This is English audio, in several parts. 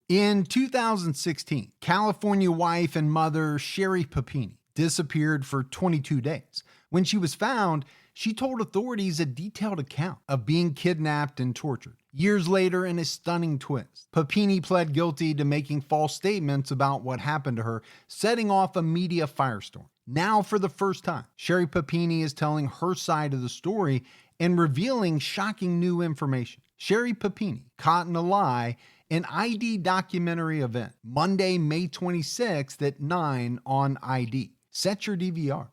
In 2016, California wife and mother Sherry Papini disappeared for 22 days. When she was found, she told authorities a detailed account of being kidnapped and tortured. Years later, in a stunning twist, Papini pled guilty to making false statements about what happened to her, setting off a media firestorm. Now, for the first time, Sherry Papini is telling her side of the story and revealing shocking new information. Sherry Papini, Caught in a Lie, an ID documentary event, Monday, May 26th at 9 on ID. Set your DVR.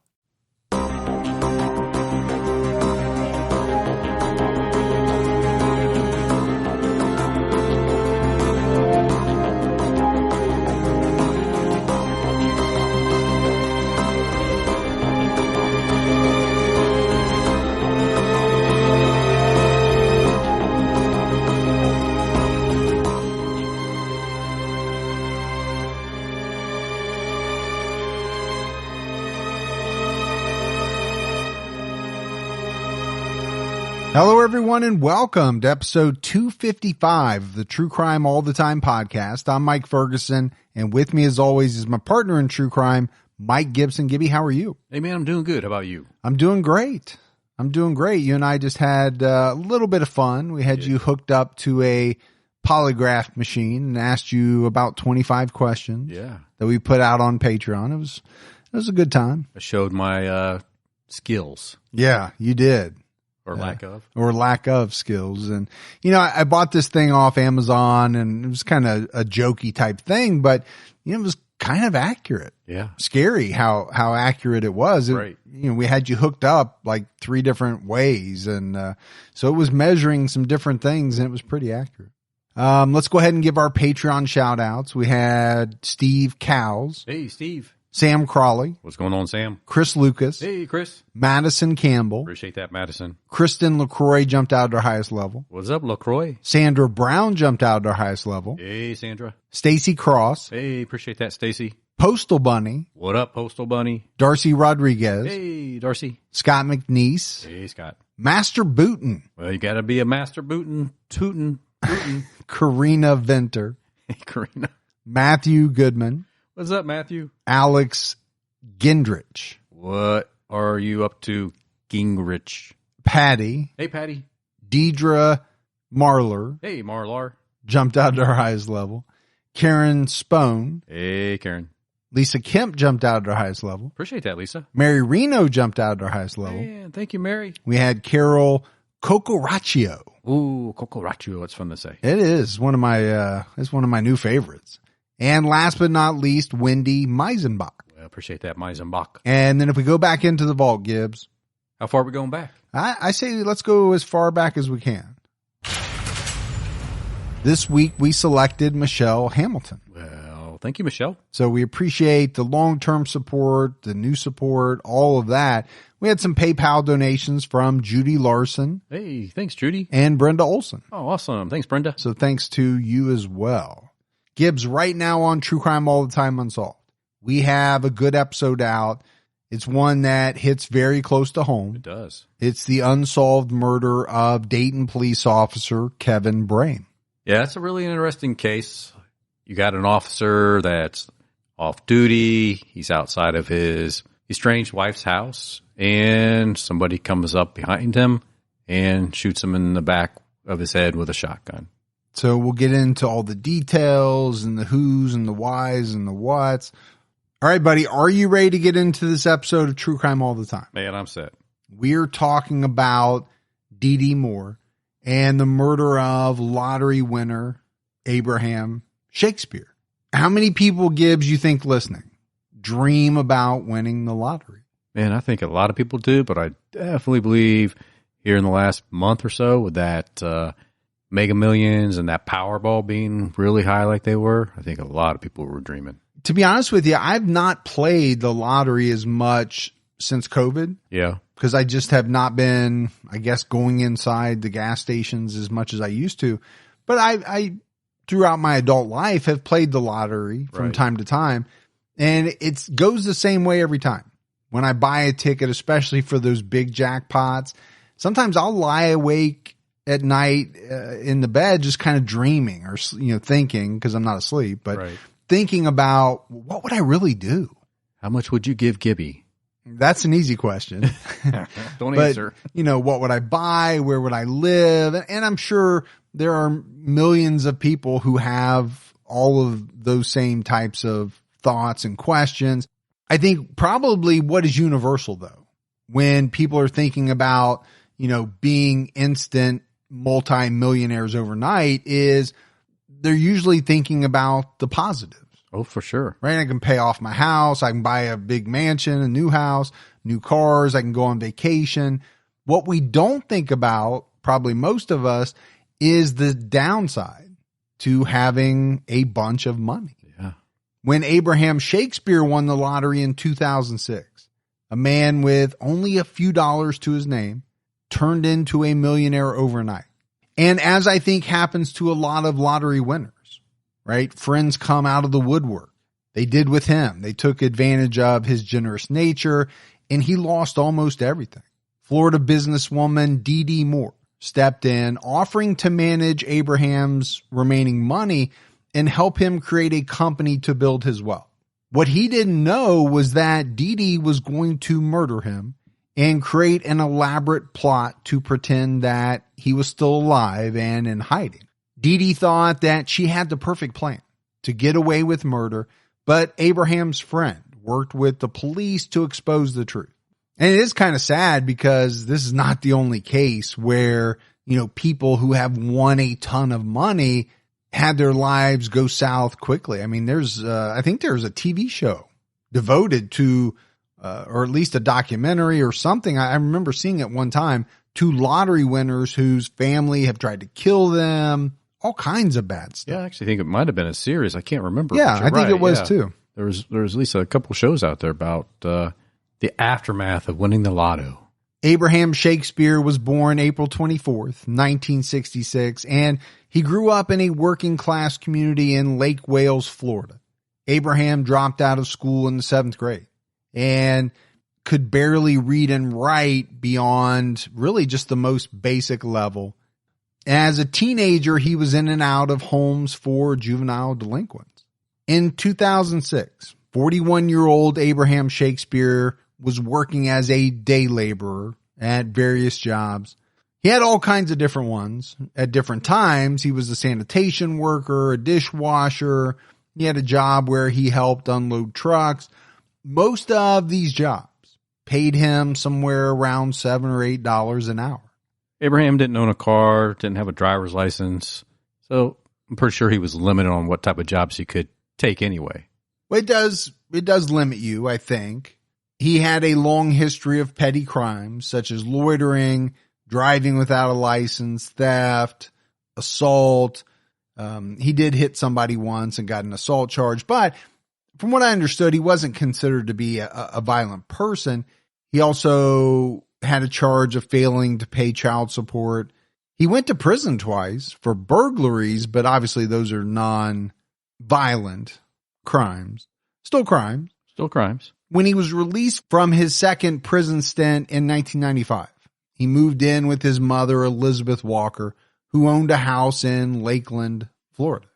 Hello, everyone, and welcome to episode 255 of the True Crime All the Time podcast. I'm Mike Ferguson, and with me, as always, is my partner in true crime, Mike Gibson. Gibby, how are you? Hey, man, I'm doing good. How about you? I'm doing great. You and I just had a little bit of fun. We had you hooked up to a polygraph machine and asked you about 25 questions that we put out on Patreon. It was a good time. I showed my skills. Yeah, you did. Or lack of skills. And, you know, I bought this thing off Amazon and it was kind of a jokey type thing, but, you know, it was kind of accurate. Yeah. Scary how accurate it was. Right. You know, we had you hooked up like 3 different ways. And, so it was measuring some different things and it was pretty accurate. Let's go ahead and give our Patreon shout outs. We had Steve Cowles. Hey, Steve. Sam Crawley. What's going on, Sam? Chris Lucas. Hey, Chris. Madison Campbell. Appreciate that, Madison. Kristen LaCroix jumped out at her highest level. What's up, LaCroix? Sandra Brown jumped out at her highest level. Hey, Sandra. Stacy Cross. Hey, appreciate that, Stacy. Postal Bunny. What up, Postal Bunny? Darcy Rodriguez. Hey, Darcy. Scott McNeese. Hey, Scott. Master Bootin. Well, you gotta be a master bootin'. Karina Venter. Hey, Karina. Matthew Goodman. What's up, Matthew? Alex Gendrich. What are you up to, Gingrich? Patty. Hey, Patty. Deidre Marlar. Hey, Marlar. Jumped out at her highest level. Karen Spone. Hey, Karen. Lisa Kemp jumped out at her highest level. Appreciate that, Lisa. Mary Reno jumped out at her highest level. Man, thank you, Mary. We had Carol Cocoraccio. Ooh, Cocoraccio. That's fun to say. It is one of my new favorites. And last but not least, Wendy Meisenbach. Well, appreciate that, Meisenbach. And then if we go back into the vault, Gibbs. How far are we going back? I say let's go as far back as we can. This week we selected Michelle Hamilton. Well, thank you, Michelle. So we appreciate the long-term support, the new support, all of that. We had some PayPal donations from Judy Larson. Hey, thanks, Judy. And Brenda Olson. Oh, awesome. Thanks, Brenda. So thanks to you as well. Gibbs, right now on True Crime All the Time Unsolved, we have a good episode out. It's one that hits very close to home. It does. It's the unsolved murder of Dayton police officer Kevin Brame. Yeah, that's a really interesting case. You got an officer that's off duty. He's outside of his estranged wife's house, and somebody comes up behind him and shoots him in the back of his head with a shotgun. So we'll get into all the details and the who's and the whys and the whats. All right, buddy, are you ready to get into this episode of True Crime All the Time? Man, I'm set. We're talking about DeeDee Moore and the murder of lottery winner Abraham Shakespeare. How many people, Gibbs, you think listening dream about winning the lottery? Man, I think a lot of people do, but I definitely believe here in the last month or so with that Mega Millions and that Powerball being really high like they were, I think a lot of people were dreaming. To be honest with you, I've not played the lottery as much since COVID. Yeah. Because I just have not been, I guess, going inside the gas stations as much as I used to. But I throughout my adult life, have played the lottery from time to time. And it goes the same way every time. When I buy a ticket, especially for those big jackpots, sometimes I'll lie awake at night in the bed, just kind of dreaming or, thinking, because I'm not asleep, but thinking about what would I really do? How much would you give Gibby? That's an easy question. Don't answer. What would I buy? Where would I live? And I'm sure there are millions of people who have all of those same types of thoughts and questions. I think probably what is universal, though, when people are thinking about, being instant multi-millionaires overnight, is they're usually thinking about the positives. Oh, for sure. Right? I can pay off my house. I can buy a big mansion, a new house, new cars. I can go on vacation. What we don't think about, probably most of us, is the downside to having a bunch of money. Yeah. When Abraham Shakespeare won the lottery in 2006, a man with only a few dollars to his name turned into a millionaire overnight. And as I think happens to a lot of lottery winners, right? Friends come out of the woodwork. They did with him. They took advantage of his generous nature, and he lost almost everything. Florida businesswoman DeeDee Moore stepped in, offering to manage Abraham's remaining money and help him create a company to build his wealth. What he didn't know was that DeeDee was going to murder him and create an elaborate plot to pretend that he was still alive and in hiding. DeeDee thought that she had the perfect plan to get away with murder, but Abraham's friend worked with the police to expose the truth. And it is kind of sad because this is not the only case where, people who have won a ton of money had their lives go south quickly. I mean, I think there's a TV show devoted to, or at least a documentary or something. I remember seeing it one time, to lottery winners whose family have tried to kill them. All kinds of bad stuff. Yeah, I actually think it might have been a series. I can't remember. Yeah, I think it was too. There was at least a couple shows out there about the aftermath of winning the lotto. Abraham Shakespeare was born April 24th, 1966, and he grew up in a working class community in Lake Wales, Florida. Abraham dropped out of school in the 7th grade and could barely read and write beyond really just the most basic level. As a teenager, he was in and out of homes for juvenile delinquents. In 2006, 41-year-old Abraham Shakespeare was working as a day laborer at various jobs. He had all kinds of different ones at different times. He was a sanitation worker, a dishwasher. He had a job where he helped unload trucks. Most of these jobs paid him somewhere around $7 or $8 an hour. Abraham didn't own a car, didn't have a driver's license, so I'm pretty sure he was limited on what type of jobs he could take anyway. Well, it does limit you, I think. He had a long history of petty crimes, such as loitering, driving without a license, theft, assault. He did hit somebody once and got an assault charge, but from what I understood, he wasn't considered to be a violent person. He also had a charge of failing to pay child support. He went to prison twice for burglaries, but obviously those are non-violent crimes. Still crimes. Still crimes. When he was released from his second prison stint in 1995, he moved in with his mother, Elizabeth Walker, who owned a house in Lakeland, Florida.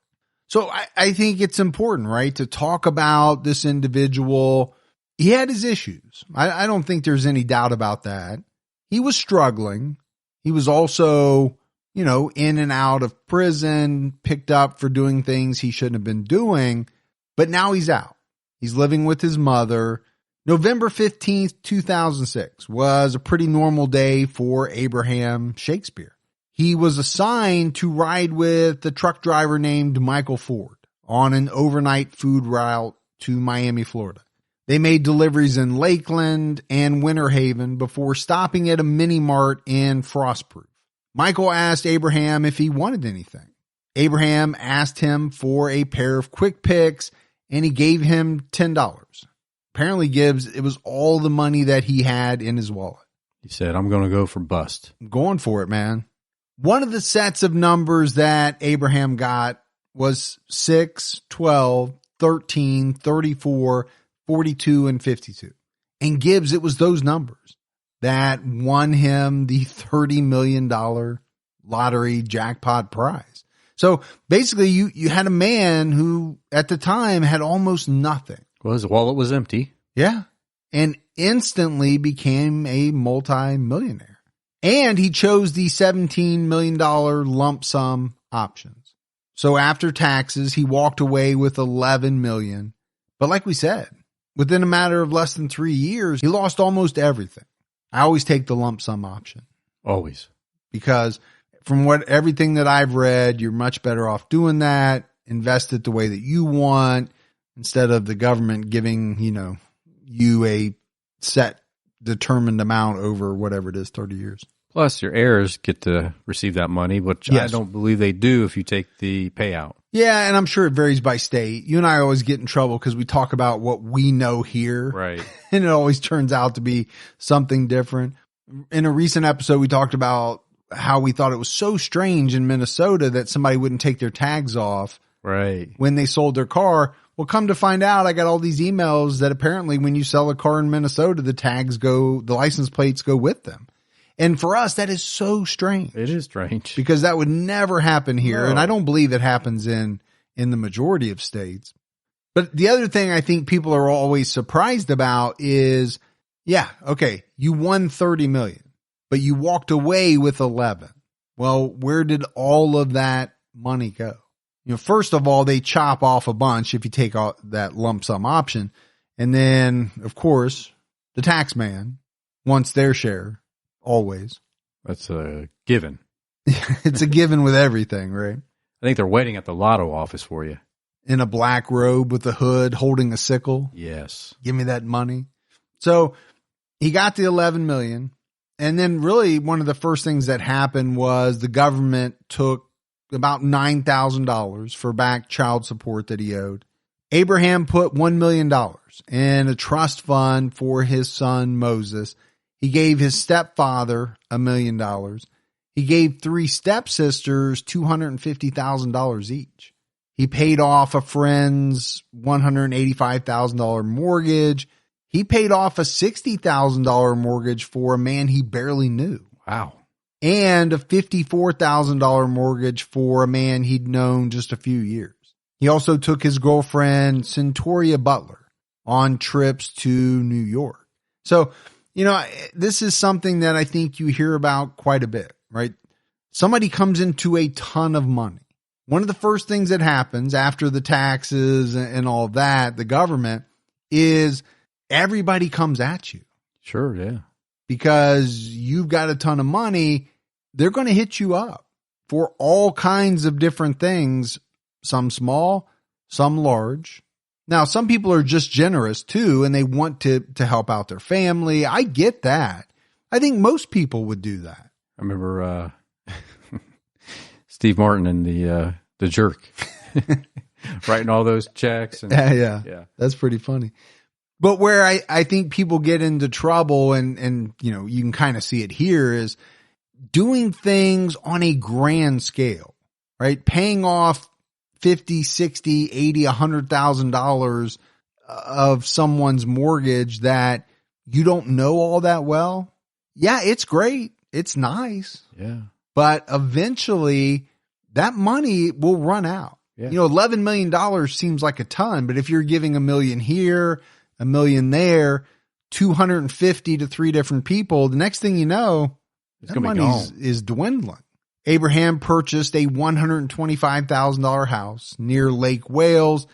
So I think it's important, right, to talk about this individual. He had his issues. I don't think there's any doubt about that. He was struggling. He was also, in and out of prison, picked up for doing things he shouldn't have been doing. But now he's out. He's living with his mother. November 15th, 2006 was a pretty normal day for Abraham Shakespeare. He was assigned to ride with a truck driver named Michael Ford on an overnight food route to Miami, Florida. They made deliveries in Lakeland and Winter Haven before stopping at a mini mart in Frostproof. Michael asked Abraham if he wanted anything. Abraham asked him for a pair of quick picks, and he gave him $10. Apparently Gibbs, it was all the money that he had in his wallet. He said, I'm going to go for bust. I'm going for it, man. One of the sets of numbers that Abraham got was 6, 12, 13, 34, 42, and 52. And Gibbs, it was those numbers that won him the $30 million lottery jackpot prize. So basically you had a man who at the time had almost nothing. Well, his wallet was empty. Yeah. And instantly became a multi-millionaire. And he chose the $17 million lump sum options. So after taxes, he walked away with $11 million. But like we said, within a matter of less than 3 years, he lost almost everything. I always take the lump sum option. Always. Because from everything that I've read, you're much better off doing that. Invest it the way that you want instead of the government giving, you a set determined amount over whatever it is, 30 years. Plus, your heirs get to receive that money, which Yes. I don't believe they do if you take the payout. Yeah, and I'm sure it varies by state. You and I always get in trouble because we talk about what we know here. Right. And it always turns out to be something different. In a recent episode, we talked about how we thought it was so strange in Minnesota that somebody wouldn't take their tags off Right. when they sold their car. Well, come to find out, I got all these emails that apparently when you sell a car in Minnesota, the license plates go with them. And for us, that is so strange. It is strange. Because that would never happen here. No. And I don't believe it happens in the majority of states. But the other thing I think people are always surprised about is, okay, you won 30 million, but you walked away with 11. Well, where did all of that money go? First of all, they chop off a bunch if you take out that lump sum option. And then, of course, the tax man wants their share always. That's a given. It's a given with everything, right? I think they're waiting at the lotto office for you. In a black robe with a hood holding a sickle. Yes. Give me that money. So he got the 11 million. And then really one of the first things that happened was the government took about $9,000 for back child support that he owed. Abraham put $1 million in a trust fund for his son Moses. He gave his stepfather $1 million. He gave 3 stepsisters $250,000 each. He paid off a friend's $185,000 mortgage. He paid off a $60,000 mortgage for a man he barely knew. Wow. And a $54,000 mortgage for a man he'd known just a few years. He also took his girlfriend, Centoria Butler, on trips to New York. So, this is something that I think you hear about quite a bit, right? Somebody comes into a ton of money. One of the first things that happens after the taxes and all of that, the government, is everybody comes at you. Sure, yeah. Because you've got a ton of money, they're going to hit you up for all kinds of different things, some small, some large. Now, some people are just generous too, and they want to help out their family. I get that. I think most people would do that. I remember Steve Martin and the Jerk writing all those checks. And, yeah. That's pretty funny. But where I think people get into trouble and you can kind of see it here is doing things on a grand scale, right? Paying off $50, $60, $80, $100,000 of someone's mortgage that you don't know all that well. Yeah, it's great. It's nice. Yeah. But eventually that money will run out. Yeah. $11 million seems like a ton, but if you're giving $1 million here, $1 million there, 250 to 3 different people, the next thing you know, It's that gonna be money gone. is dwindling. Abraham purchased a $125,000 house near Lake Wales,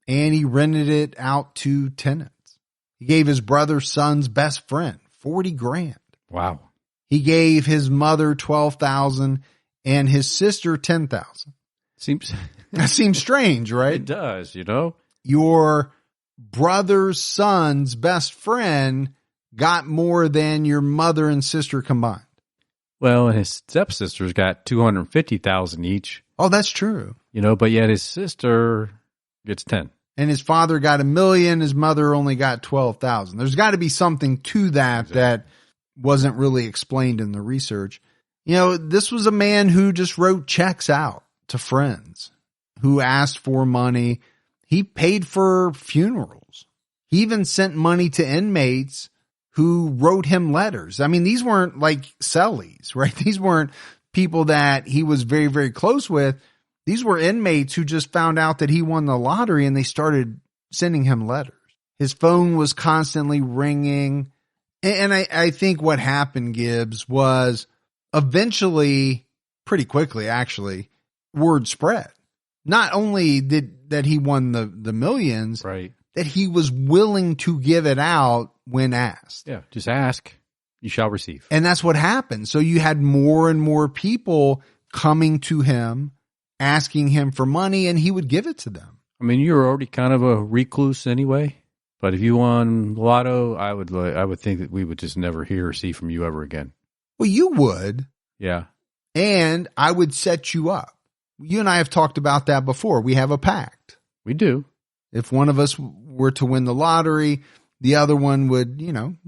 and he rented it out to tenants. He gave his brother's son's best friend $40,000. Wow. He gave his mother $12,000 and his sister $10,000. Seems That seems strange, right? it does, Your brother's son's best friend got more than your mother and sister combined. Well, and his stepsisters got $250,000 each. Oh, that's true. But yet his sister gets 10. And his father got $1 million. His mother only got 12,000. There's got to be something to that that wasn't really explained in the research. This was a man who just wrote checks out to friends who asked for money. He paid for funerals. He even sent money to inmates who wrote him letters. I mean, these weren't like cellies, right? These weren't people that he was very, very close with, these were inmates who just found out that he won the lottery and they started sending him letters. His phone was constantly ringing. And I think what happened, Gibbs, was eventually, pretty quickly actually, word spread. Not only that he won the millions, Right. that he was willing to give it out when asked. Yeah. Just ask, you shall receive. And that's what happened. So you had more and more people coming to him, asking him for money, and he would give it to them. I mean, you're already kind of a recluse anyway. But if you won lotto, I would think that we would just never hear or see from you ever again. Well, you would. Yeah. And I would set you up. You and I have talked about that before. We have a pact. We do. If one of us were to win the lottery, the other one would,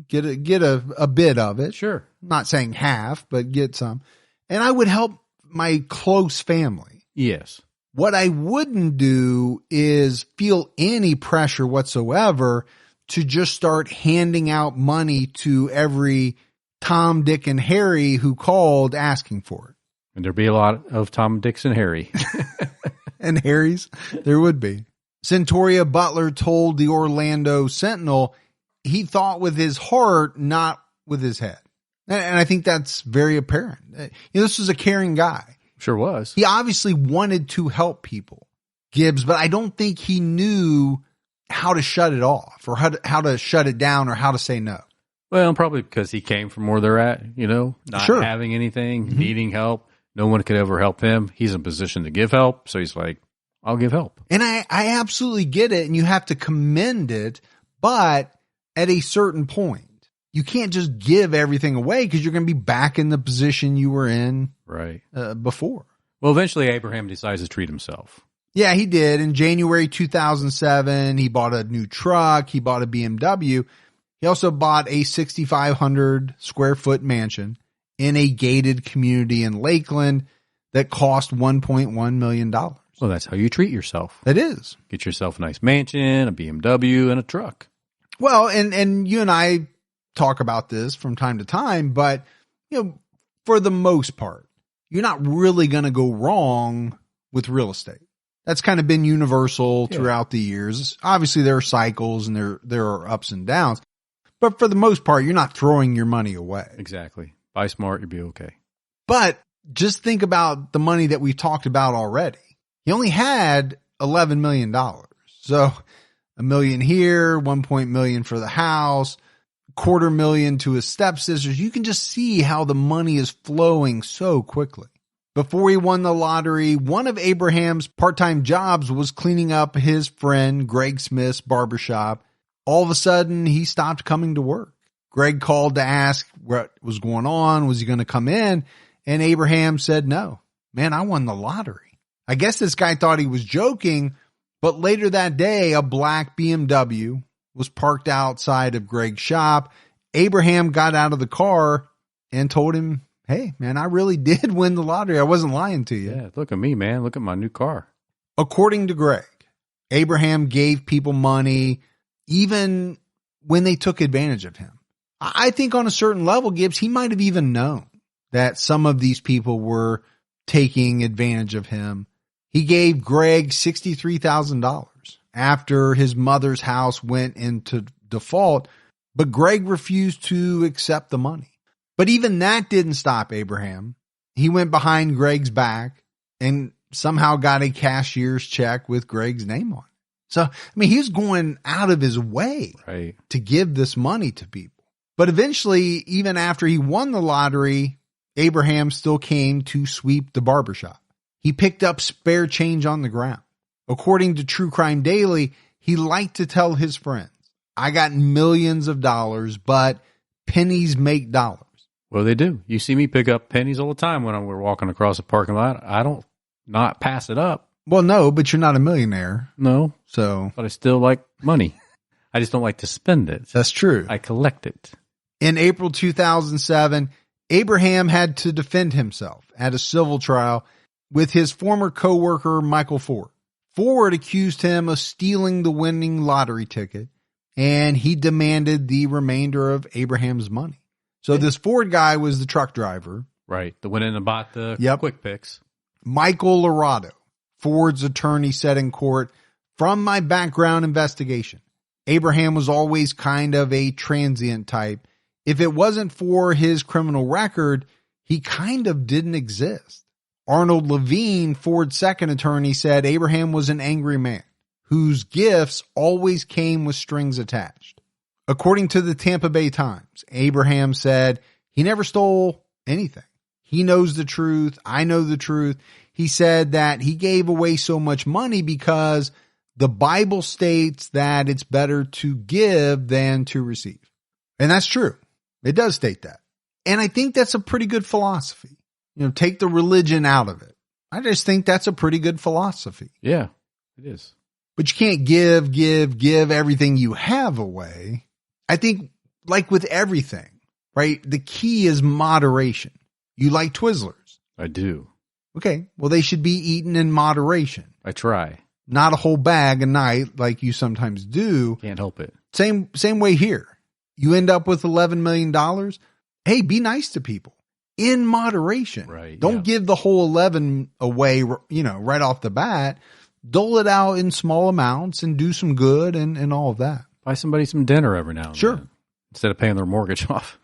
get a bit of it. Sure. I'm not saying half, but get some. And I would help my close family. Yes. What I wouldn't do is feel any pressure whatsoever to just start handing out money to every Tom, Dick, and Harry who called asking for it. And there'd be a lot of Tom, Dicks, and Harry. And Harry's, there would be. Centoria Butler told the Orlando Sentinel he thought with his heart, not with his head. And I think that's very apparent. This was a caring guy. Sure was. He obviously wanted to help people, Gibbs, but I don't think he knew how to shut it off or how to shut it down or how to say no. Well, probably because he came from where they're at, not Sure. having anything, needing help. No one could ever help him. He's in a position to give help. So he's like, I'll give help. And I absolutely get it. And you have to commend it. But at a certain point, you can't just give everything away because you're going to be back in the position you were in Right. Before. Well, eventually Abraham decides to treat himself. Yeah, he did. In January 2007, he bought a new truck. He bought a BMW. He also bought a 6,500 square foot mansion in a gated community in Lakeland that cost $1.1 million. Well, that's how you treat yourself. It is. Get yourself a nice mansion, a BMW, and a truck. Well, and you and I talk about this from time to time, but for the most part, you're not really going to go wrong with real estate. That's kind of been universal throughout the years. Obviously, there are cycles and there are ups and downs, but for the most part, you're not throwing your money away. Exactly. Buy smart, you'll be okay. But just think about the money that we've talked about already. He only had $11 million. So $1 million here, $1 million for the house, $250,000 to his stepsisters. You can just see how the money is flowing so quickly. Before he won the lottery, one of Abraham's part-time jobs was cleaning up his friend Greg Smith's barbershop. All of a sudden, he stopped coming to work. Greg called to ask what was going on. Was he going to come in? And Abraham said, no, man, I won the lottery. I guess this guy thought he was joking, but later that day, a black BMW was parked outside of Greg's shop. Abraham got out of the car and told him, hey, man, I really did win the lottery. I wasn't lying to you. Yeah, look at me, man. Look at my new car. According to Greg, Abraham gave people money even when they took advantage of him. I think on a certain level, Gibbs, he might have even known that some of these people were taking advantage of him. He gave Greg $63,000 after his mother's house went into default, but Greg refused to accept the money. But even that didn't stop Abraham. He went behind Greg's back and somehow got a cashier's check with Greg's name on it. So, he was going out of his way to give this money to people. But eventually, even after he won the lottery, Abraham still came to sweep the barbershop. He picked up spare change on the ground. According to True Crime Daily, he liked to tell his friends, I got millions of dollars, but pennies make dollars. Well, they do. You see me pick up pennies all the time when we're walking across a parking lot. I don't not pass it up. Well, no, but you're not a millionaire. No. So, but I still like money. I just don't like to spend it. That's true. I collect it. In April 2007, Abraham had to defend himself at a civil trial with his former coworker, Michael Ford. Ford accused him of stealing the winning lottery ticket, and he demanded the remainder of Abraham's money. So this Ford guy was the truck driver Right. The one in about the Yep. quick picks. Michael Lorado, Ford's attorney, said in court, "From my background investigation, Abraham was always kind of a transient type. If it wasn't for his criminal record, he kind of didn't exist." Arnold Levine, Ford's second attorney, said Abraham was an angry man whose gifts always came with strings attached. According to the Tampa Bay Times, Abraham said he never stole anything. He knows the truth. I know the truth. He said that he gave away so much money because the Bible states that it's better to give than to receive. And that's true. It does state that. And I think that's a pretty good philosophy. Take the religion out of it. I just think that's a pretty good philosophy. Yeah, it is. But you can't give everything you have away. I think, like with everything, right? The key is moderation. You like Twizzlers? I do. Okay, well, they should be eaten in moderation. I try. Not a whole bag a night like you sometimes do. Can't help it. Same way here. You end up with $11 million. Hey, be nice to people in moderation. Right. Don't give the whole 11 away, right off the bat. Dole it out in small amounts and do some good and all of that. Buy somebody some dinner every now and then. Instead of paying their mortgage off.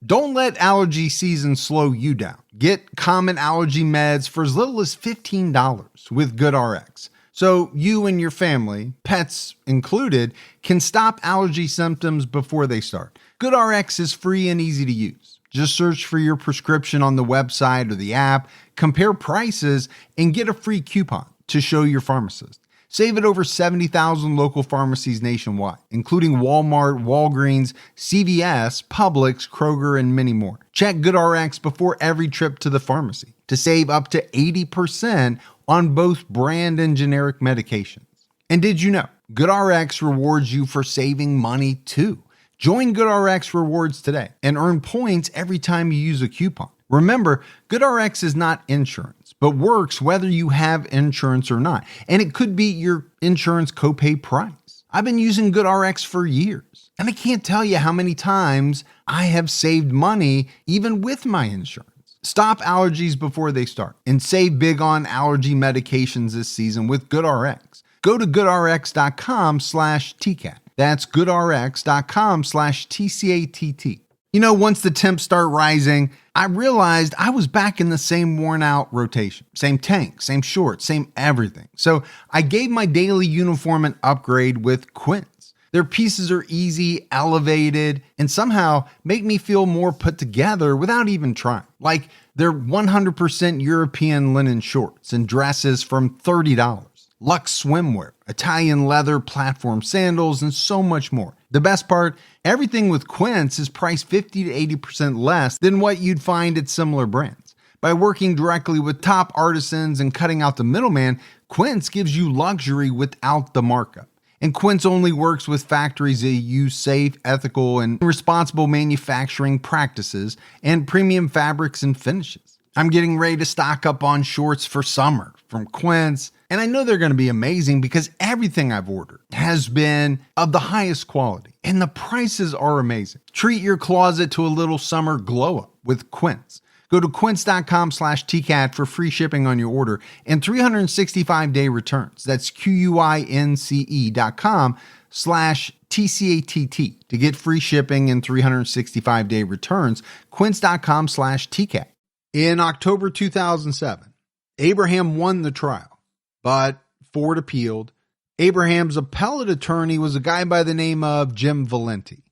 Don't let allergy season slow you down. Get common allergy meds for as little as $15 with GoodRx. So you and your family, pets included, can stop allergy symptoms before they start. GoodRx is free and easy to use. Just search for your prescription on the website or the app, compare prices, and get a free coupon to show your pharmacist. Save at over 70,000 local pharmacies nationwide, including Walmart, Walgreens, CVS, Publix, Kroger, and many more. Check GoodRx before every trip to the pharmacy to save up to 80% on both brand and generic medications. And did you know GoodRx rewards you for saving money too? Join GoodRx Rewards today and earn points every time you use a coupon. Remember, GoodRx is not insurance, but works whether you have insurance or not. And it could be your insurance copay price. I've been using GoodRx for years, and I can't tell you how many times I have saved money even with my insurance. Stop allergies before they start and save big on allergy medications this season with GoodRx. Go to goodrx.com/TCAT. That's goodrx.com/TCATT. Once the temps start rising, I realized I was back in the same worn out rotation. Same tank, same shorts, same everything. So I gave my daily uniform an upgrade with Quince. Their pieces are easy, elevated, and somehow make me feel more put together without even trying. Like their 100% European linen shorts and dresses from $30. Luxe swimwear, Italian leather platform sandals, and so much more. The best part, everything with Quince is priced 50 to 80% less than what you'd find at similar brands. By working directly with top artisans and cutting out the middleman, Quince gives you luxury without the markup. And Quince only works with factories that use safe, ethical, and responsible manufacturing practices and premium fabrics and finishes. I'm getting ready to stock up on shorts for summer from Quince, and I know they're going to be amazing because everything I've ordered has been of the highest quality, and the prices are amazing. Treat your closet to a little summer glow up with Quince. Go to quince.com/TCAT for free shipping on your order and 365-day returns. That's QUINCE.com/TCATT to get free shipping and 365-day returns. Quince.com/TCAT. In October 2007, Abraham won the trial, but Ford appealed. Abraham's appellate attorney was a guy by the name of Jim Valenti.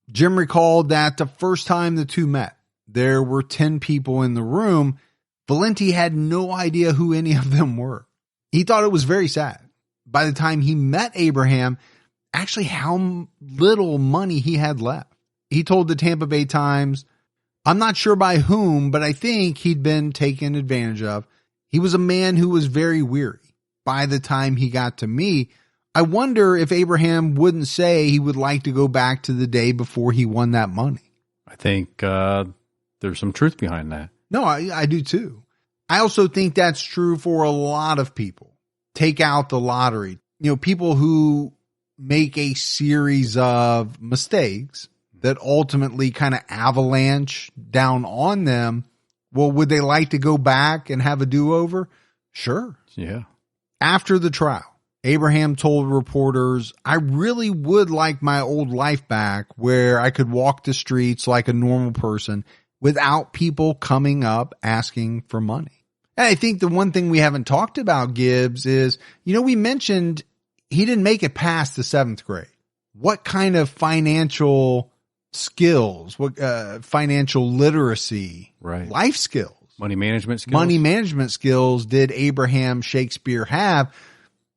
Jim recalled that the first time the two met, there were 10 people in the room. Valenti had no idea who any of them were. He thought it was very sad. By the time he met Abraham, actually how little money he had left. He told the Tampa Bay Times, "I'm not sure by whom, but I think he'd been taken advantage of. He was a man who was very weary. By the time he got to me, I wonder if Abraham wouldn't say he would like to go back to the day before he won that money." I think there's some truth behind that. No, I do too. I also think that's true for a lot of people. Take out the lottery. People who make a series of mistakes that ultimately kind of avalanche down on them Well, would they like to go back and have a do-over? Sure. Yeah. After the trial, Abraham told reporters, I really would like my old life back where I could walk the streets like a normal person without people coming up asking for money. And I think the one thing we haven't talked about, Gibbs, is, we mentioned he didn't make it past the 7th grade. What kind of financial skills, financial literacy, right, life skills, money management skills did Abraham Shakespeare have?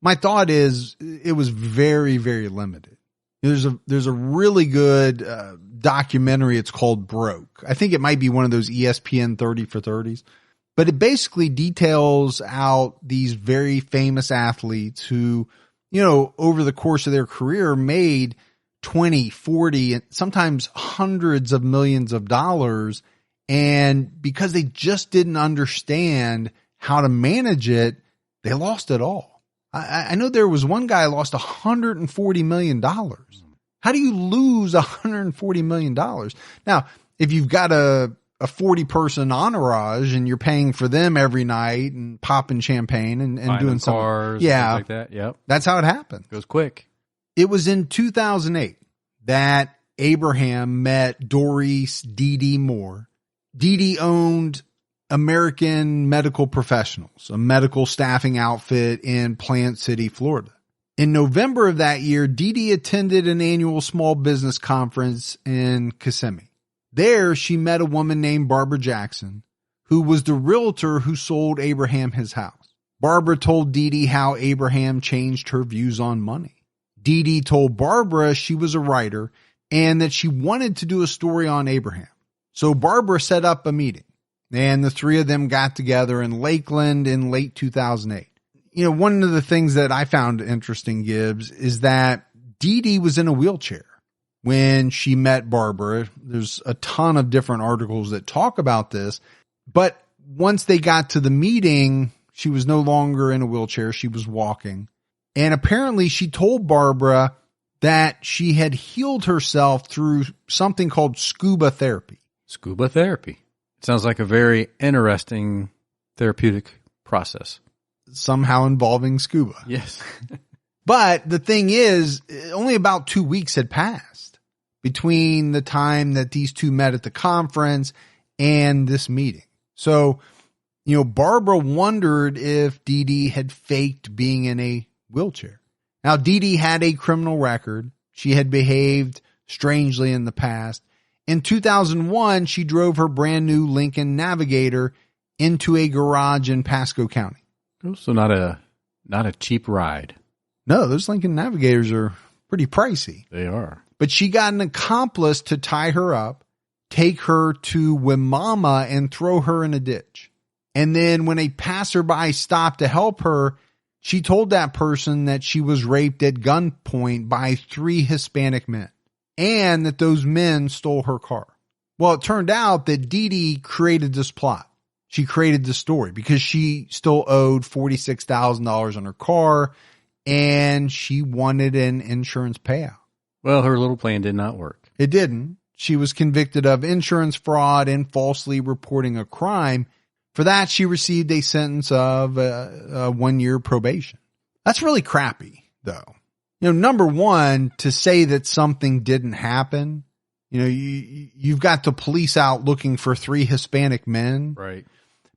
My thought is it was very, very limited. There's a really good documentary. It's called Broke. I think it might be one of those ESPN 30 for 30s, but it basically details out these very famous athletes who, over the course of their career made 20, 40, and sometimes hundreds of millions of dollars. And because they just didn't understand how to manage it, they lost it all. I know there was one guy lost $140 million. How do you lose $140 million? Now, if you've got a 40-person entourage and you're paying for them every night and popping champagne and doing some cars, yeah, like that. Yep. That's how it happened. It goes quick. It was in 2008 that Abraham met Doris DeeDee Moore. DeeDee owned American Medical Professionals, a medical staffing outfit in Plant City, Florida. In November of that year, DeeDee attended an annual small business conference in Kissimmee. There, she met a woman named Barbara Jackson, who was the realtor who sold Abraham his house. Barbara told DeeDee how Abraham changed her views on money. DeeDee told Barbara she was a writer and that she wanted to do a story on Abraham. So Barbara set up a meeting, and the three of them got together in Lakeland in late 2008. One of the things that I found interesting, Gibbs, is that DeeDee was in a wheelchair when she met Barbara. There's a ton of different articles that talk about this, but once they got to the meeting, she was no longer in a wheelchair. She was walking. And apparently she told Barbara that she had healed herself through something called scuba therapy. Scuba therapy. It sounds like a very interesting therapeutic process. Somehow involving scuba. Yes. But the thing is, only about 2 weeks had passed between the time that these two met at the conference and this meeting. So, Barbara wondered if DeeDee had faked being in a wheelchair. Now, DeeDee had a criminal record. She had behaved strangely in the past. In 2001, she drove her brand new Lincoln Navigator into a garage in Pasco County. So not a cheap ride. No, those Lincoln Navigators are pretty pricey. They are. But she got an accomplice to tie her up, take her to Wimauma, and throw her in a ditch. And then when a passerby stopped to help her, she told that person that she was raped at gunpoint by 3 Hispanic men and that those men stole her car. Well, it turned out that DeeDee created this plot. She created the story because she still owed $46,000 on her car and she wanted an insurance payout. Well, her little plan did not work. It didn't. She was convicted of insurance fraud and falsely reporting a crime. For that, she received a sentence of 1 year probation. That's really crappy, though. Number one, to say that something didn't happen, you've got the police out looking for 3 Hispanic men. Right.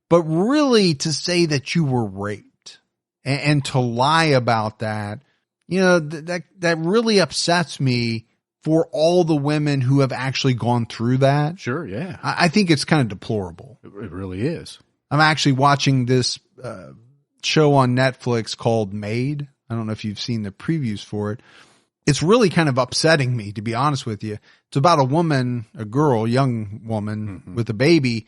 But really to say that you were raped and to lie about that, that really upsets me for all the women who have actually gone through that. Sure, yeah. I think it's kind of deplorable. It really is. I'm actually watching this show on Netflix called Made. I don't know if you've seen the previews for it. It's really kind of upsetting me, to be honest with you. It's about a young woman with a baby,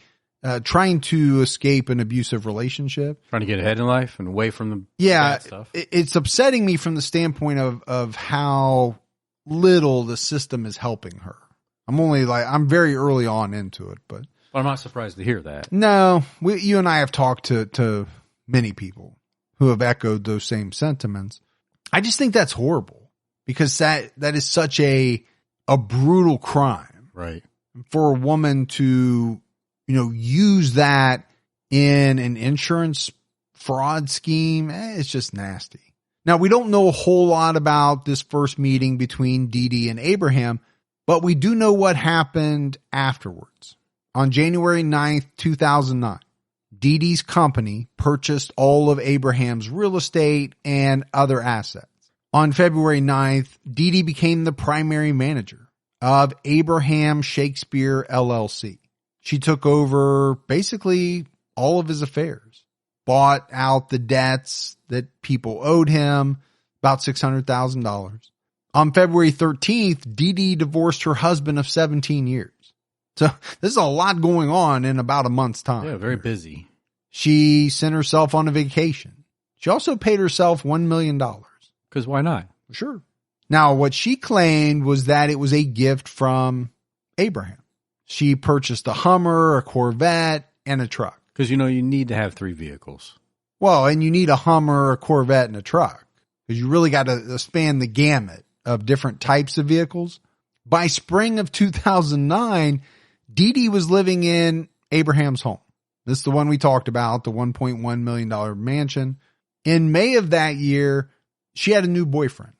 trying to escape an abusive relationship. Trying to get ahead in life and away from the bad stuff. It's upsetting me from the standpoint of how little the system is helping her. I'm very early on into it, but I'm not surprised to hear that. No, you and I have talked to many people who have echoed those same sentiments. I just think that's horrible because that is such a brutal crime. Right. For a woman to, use that in an insurance fraud scheme. It's just nasty. Now, we don't know a whole lot about this first meeting between DeeDee and Abraham, but we do know what happened afterwards. On January 9th, 2009, DeeDee's company purchased all of Abraham's real estate and other assets. On February 9th, DeeDee became the primary manager of Abraham Shakespeare LLC. She took over basically all of his affairs, bought out the debts that people owed him, about $600,000. On February 13th, DeeDee divorced her husband of 17 years. So this is a lot going on in about a month's time. Yeah, very busy. She sent herself on a vacation. She also paid herself $1 million. Because why not? Sure. Now, what she claimed was that it was a gift from Abraham. She purchased a Hummer, a Corvette, and a truck. Because, you need to have 3 vehicles. Well, and you need a Hummer, a Corvette, and a truck. Because you really got to span the gamut of different types of vehicles. By spring of 2009, DeeDee was living in Abraham's home. This is the one we talked about, the $1.1 million mansion. In May of that year, she had a new boyfriend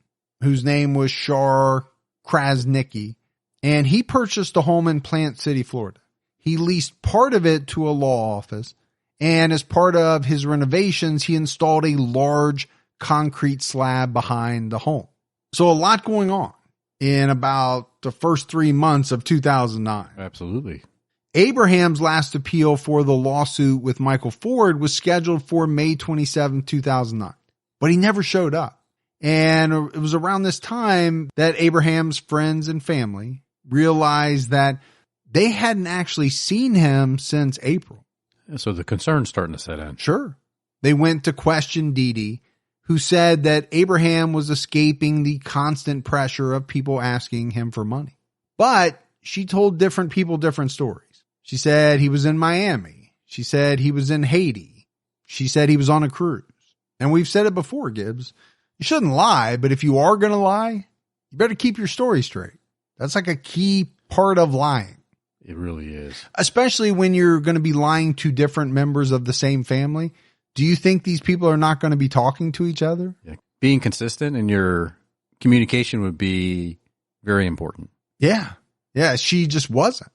whose name was Shar Krasnicki, and he purchased a home in Plant City, Florida. He leased part of it to a law office, and as part of his renovations, he installed a large concrete slab behind the home. So a lot going on in about the first 3 months of 2009. Absolutely. Abraham's last appeal for the lawsuit with Michael Ford was scheduled for May 27, 2009, but he never showed up. And it was around this time that Abraham's friends and family realized that they hadn't actually seen him since April. So the concern's starting to set in. Sure. They went to question DeeDee, who said that Abraham was escaping the constant pressure of people asking him for money. But she told different people different stories. She said he was in Miami. She said he was in Haiti. She said he was on a cruise. And we've said it before, Gibbs. You shouldn't lie, but if you are going to lie, you better keep your story straight. That's like a key part of lying. It really is. Especially when you're going to be lying to different members of the same family. Do you think these people are not going to be talking to each other? Yeah. Being consistent in your communication would be very important. Yeah. Yeah, she just wasn't.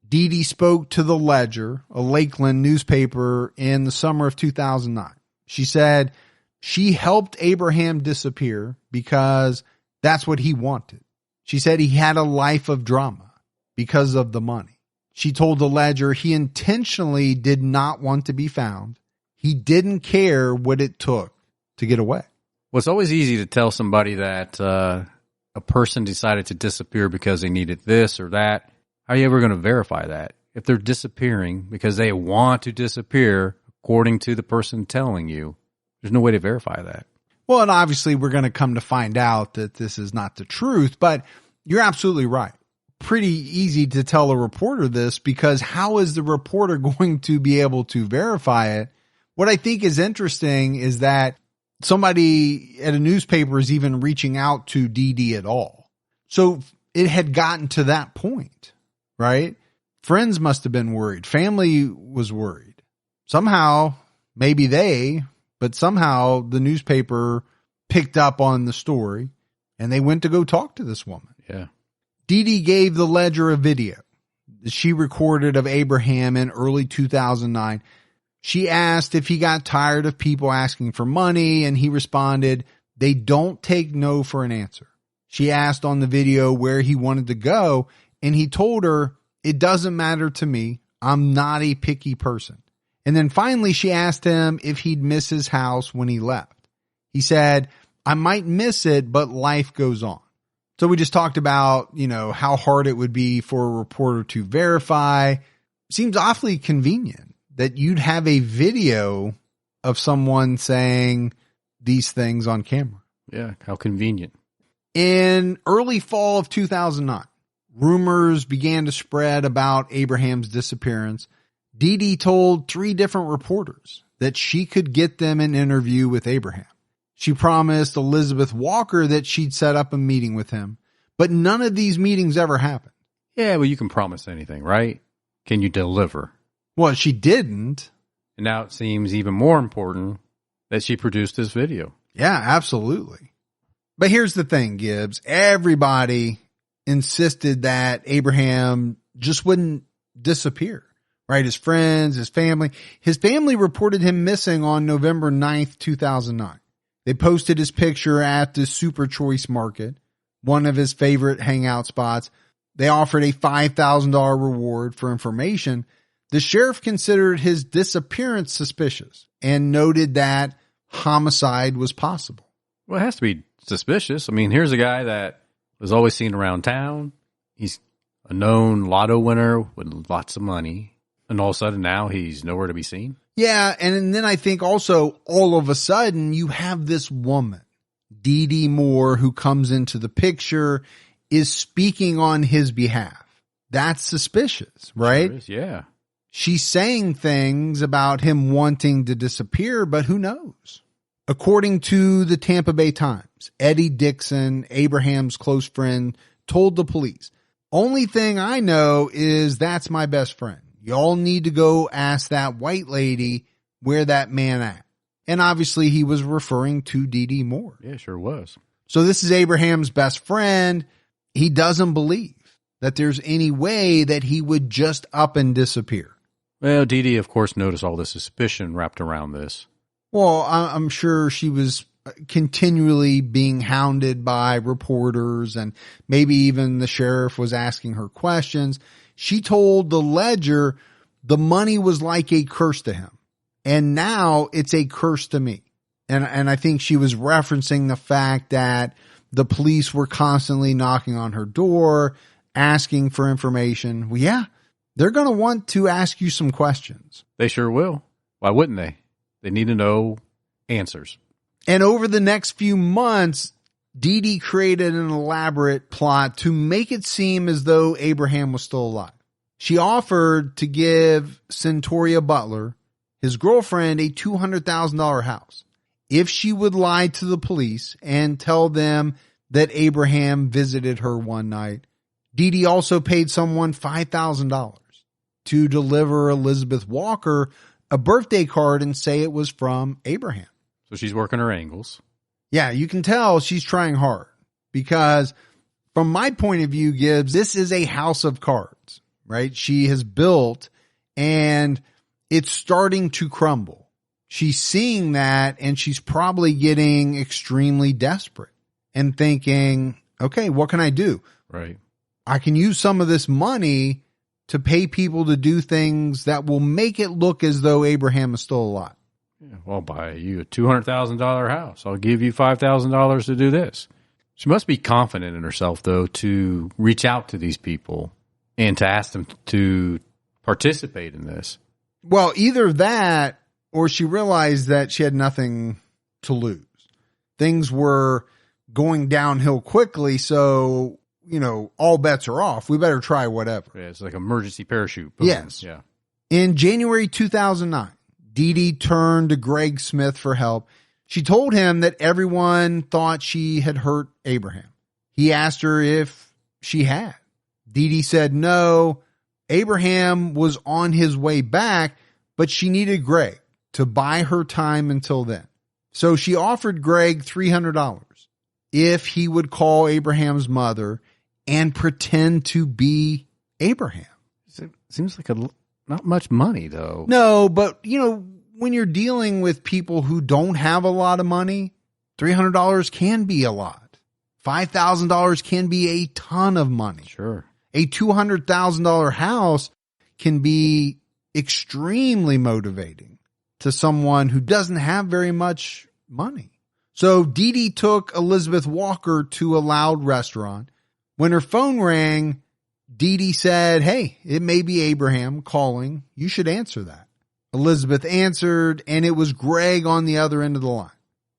DeeDee spoke to the Ledger, a Lakeland newspaper, in the summer of 2009. She said she helped Abraham disappear because that's what he wanted. She said he had a life of drama because of the money. She told the Ledger he intentionally did not want to be found. He didn't care what it took to get away. Well, it's always easy to tell somebody that a person decided to disappear because they needed this or that. How are you ever going to verify that? If they're disappearing because they want to disappear, according to the person telling you, there's no way to verify that. Well, and obviously we're going to come to find out that this is not the truth, but you're absolutely right. Pretty easy to tell a reporter this because how is the reporter going to be able to verify it? What I think is interesting is that somebody at a newspaper is even reaching out to DeeDee at all. So it had gotten to that point, right? Friends must have been worried. Family was worried. Somehow, but somehow the newspaper picked up on the story and they went to go talk to this woman. Yeah. DeeDee gave the Ledger a video that she recorded of Abraham in early 2009. She asked if he got tired of people asking for money, and he responded, "They don't take no for an answer." She asked on the video where he wanted to go, and he told her, "It doesn't matter to me. I'm not a picky person." And then finally she asked him if he'd miss his house when he left. He said, "I might miss it, but life goes on." So we just talked about, how hard it would be for a reporter to verify. Seems awfully convenient that you'd have a video of someone saying these things on camera. Yeah, how convenient. In early fall of 2009, rumors began to spread about Abraham's disappearance. DeeDee told 3 different reporters that she could get them an interview with Abraham. She promised Elizabeth Walker that she'd set up a meeting with him, but none of these meetings ever happened. Yeah, well, you can promise anything, right? Can you deliver? Well, she didn't. And now it seems even more important that she produced this video. Yeah, absolutely. But here's the thing, Gibbs. Everybody insisted that Abraham just wouldn't disappear, right? His friends, his family. His family reported him missing on November 9th, 2009. They posted his picture at the Super Choice Market, one of his favorite hangout spots. They offered a $5,000 reward for information. The sheriff considered his disappearance suspicious and noted that homicide was possible. Well, it has to be suspicious. I mean, here's a guy that was always seen around town. He's a known lotto winner with lots of money. And all of a sudden now he's nowhere to be seen. Yeah. And then I think also all of a sudden you have this woman, DeeDee Moore, who comes into the picture, is speaking on his behalf. That's suspicious, right? Sure is, yeah. She's saying things about him wanting to disappear, but who knows? According to the Tampa Bay Times, Eddie Dixon, Abraham's close friend, told the police, "Only thing I know is that's my best friend. Y'all need to go ask that white lady where that man at." And obviously he was referring to DeeDee Moore. Yeah, sure was. So this is Abraham's best friend. He doesn't believe that there's any way that he would just up and disappear. Well, DeeDee, of course, noticed all the suspicion wrapped around this. Well, I'm sure she was continually being hounded by reporters, and maybe even the sheriff was asking her questions. She told the Ledger the money was like a curse to him, and now it's a curse to me. And I think she was referencing the fact that the police were constantly knocking on her door, asking for information. Well, yeah, they're going to want to ask you some questions. They sure will. Why wouldn't they? They need to know answers. And over the next few months, DeeDee created an elaborate plot to make it seem as though Abraham was still alive. She offered to give Centoria Butler, his girlfriend, a $200,000 house if she would lie to the police and tell them that Abraham visited her one night. DeeDee also paid someone $5,000 to deliver Elizabeth Walker a birthday card and say it was from Abraham. So she's working her angles. Yeah, you can tell she's trying hard because from my point of view, Gibbs, this is a house of cards, right? She has built and it's starting to crumble. She's seeing that and she's probably getting extremely desperate and thinking, okay, what can I do? Right. I can use some of this money to pay people to do things that will make it look as though Abraham is still alive. Yeah, well, I'll buy you a $200,000 house. I'll give you $5,000 to do this. She must be confident in herself, though, to reach out to these people and to ask them to participate in this. Well, either that or she realized that she had nothing to lose. Things were going downhill quickly, so all bets are off. We better try whatever. Yeah, it's like emergency parachute. Boom. Yes. Yeah. In January 2009, DeeDee turned to Greg Smith for help. She told him that everyone thought she had hurt Abraham. He asked her if she had. DeeDee said no. Abraham was on his way back, but she needed Greg to buy her time until then. So she offered Greg $300 if he would call Abraham's mother and pretend to be Abraham. Seems like not much money, though. No, but when you're dealing with people who don't have a lot of money, $300 can be a lot. $5,000 can be a ton of money. Sure. A $200,000 house can be extremely motivating to someone who doesn't have very much money. So DeeDee took Elizabeth Walker to a loud restaurant. When her phone rang, DeeDee said, "Hey, it may be Abraham calling. You should answer that." Elizabeth answered, and it was Greg on the other end of the line.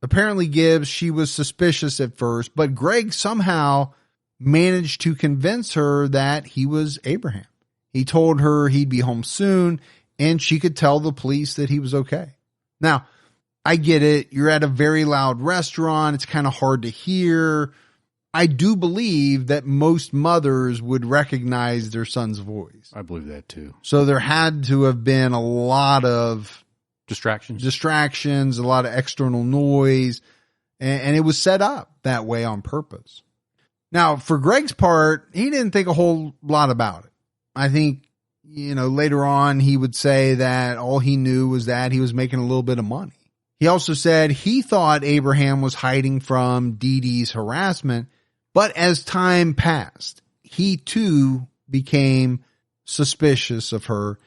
Apparently, Gibbs, she was suspicious at first, but Greg somehow managed to convince her that he was Abraham. He told her he'd be home soon, and she could tell the police that he was okay. Now, I get it. You're at a very loud restaurant. It's kind of hard to hear. I do believe that most mothers would recognize their son's voice. I believe that too. So there had to have been a lot of distractions, a lot of external noise, and it was set up that way on purpose. Now, for Greg's part, he didn't think a whole lot about it. I think, later on he would say that all he knew was that he was making a little bit of money. He also said he thought Abraham was hiding from DeeDee's harassment, but as time passed, he too became suspicious of her.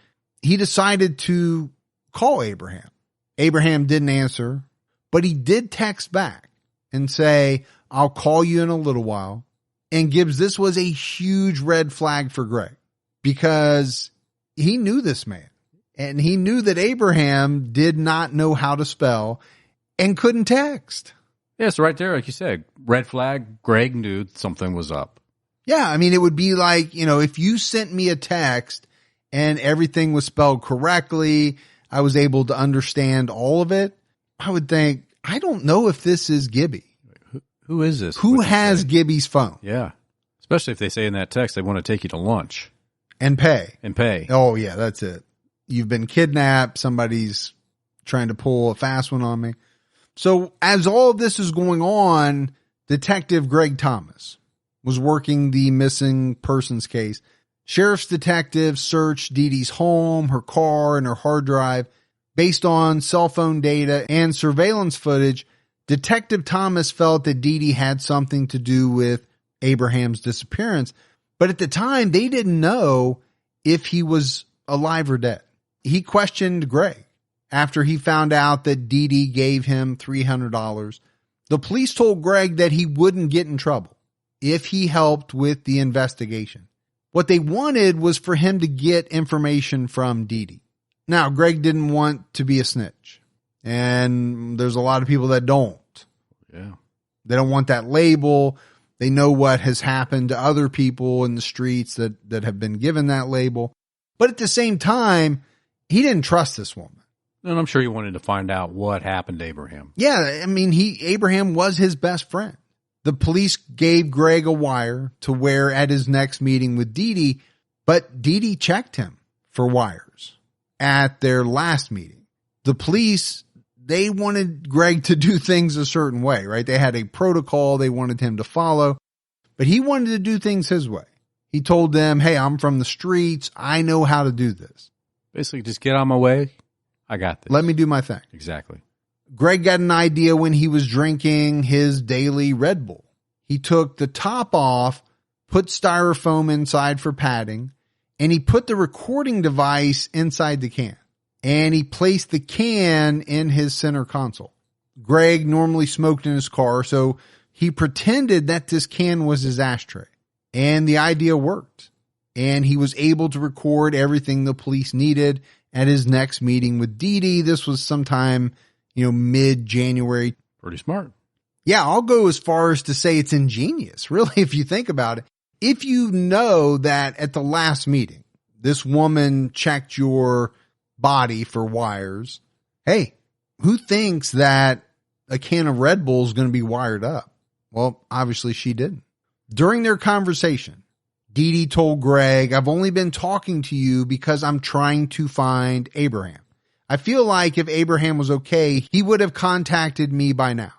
He decided to call Abraham. Abraham didn't answer, but he did text back and say, "I'll call you in a little while." And Gibbs, this was a huge red flag for Greg because he knew this man and he knew that Abraham did not know how to spell and couldn't text. Yeah, so right there, like you said, red flag, Greg knew something was up. Yeah, I mean, it would be like, if you sent me a text and everything was spelled correctly, I was able to understand all of it, I would think, I don't know if this is Gibby. Who is this? Who has Gibby's phone? Yeah. Especially if they say in that text they want to take you to lunch. And pay. Oh, yeah, that's it. You've been kidnapped. Somebody's trying to pull a fast one on me. So as all of this is going on, Detective Greg Thomas was working the missing persons case. Sheriff's detectives searched DeeDee's home, her car, and her hard drive. Based on cell phone data and surveillance footage, Detective Thomas felt that DeeDee had something to do with Abraham's disappearance. But at the time, they didn't know if he was alive or dead. He questioned Greg after he found out that DeeDee gave him $300. The police told Greg that he wouldn't get in trouble if he helped with the investigation. What they wanted was for him to get information from DeeDee. Now, Greg didn't want to be a snitch. And there's a lot of people that don't. Yeah. They don't want that label. They know what has happened to other people in the streets that have been given that label. But at the same time, he didn't trust this woman. And I'm sure he wanted to find out what happened to Abraham. Yeah, I mean, Abraham was his best friend. The police gave Greg a wire to wear at his next meeting with DeeDee, but DeeDee checked him for wires at their last meeting. The police, they wanted Greg to do things a certain way, right? They had a protocol they wanted him to follow, but he wanted to do things his way. He told them, "Hey, I'm from the streets. I know how to do this. Basically, just get on my way. I got this. Let me do my thing." Exactly. Greg got an idea when he was drinking his daily Red Bull. He took the top off, put styrofoam inside for padding, and he put the recording device inside the can. And he placed the can in his center console. Greg normally smoked in his car, so he pretended that this can was his ashtray. And the idea worked. And he was able to record everything the police needed at his next meeting with DeeDee. This was sometime, mid-January. Pretty smart. Yeah, I'll go as far as to say it's ingenious, really, if you think about it. If you know that at the last meeting, this woman checked your body for wires, hey, who thinks that a can of Red Bull is going to be wired up? Well, obviously she didn't. During their conversation, DeeDee told Greg, "I've only been talking to you because I'm trying to find Abraham. I feel like if Abraham was okay, he would have contacted me by now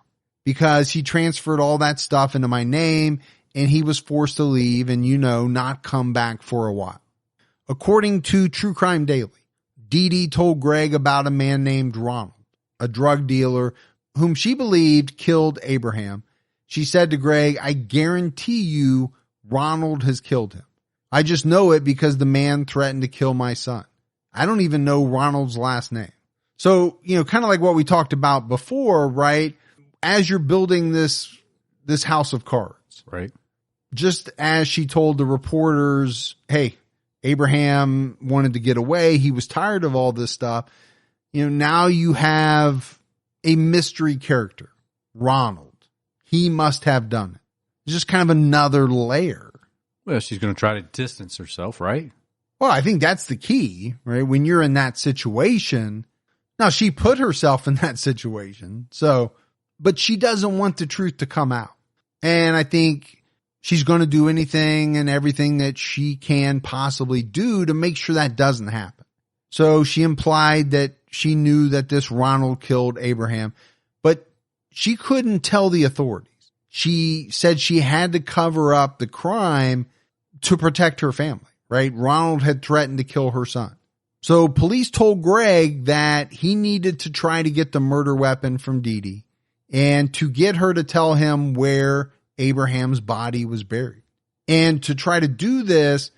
because he transferred all that stuff into my name and he was forced to leave and, not come back for a while." According to True Crime Daily, DeeDee told Greg about a man named Ronald, a drug dealer whom she believed killed Abraham. She said to Greg, "I guarantee you Ronald has killed him. I just know it because the man threatened to kill my son. I don't even know Ronald's last name." So, kind of like what we talked about before, right? As you're building this house of cards, right? Just as she told the reporters, "Hey, Abraham wanted to get away. He was tired of all this stuff." Now you have a mystery character, Ronald. He must have done it. It's just kind of another layer. Well, she's going to try to distance herself, right? Well, I think that's the key, right? When you're in that situation. Now, she put herself in that situation. But she doesn't want the truth to come out. And I think she's going to do anything and everything that she can possibly do to make sure that doesn't happen. So she implied that she knew that this Ronald killed Abraham, but she couldn't tell the authorities. She said she had to cover up the crime to protect her family, right? Ronald had threatened to kill her son. So police told Greg that he needed to try to get the murder weapon from DeeDee and to get her to tell him where Abraham's body was buried. And to try to do this,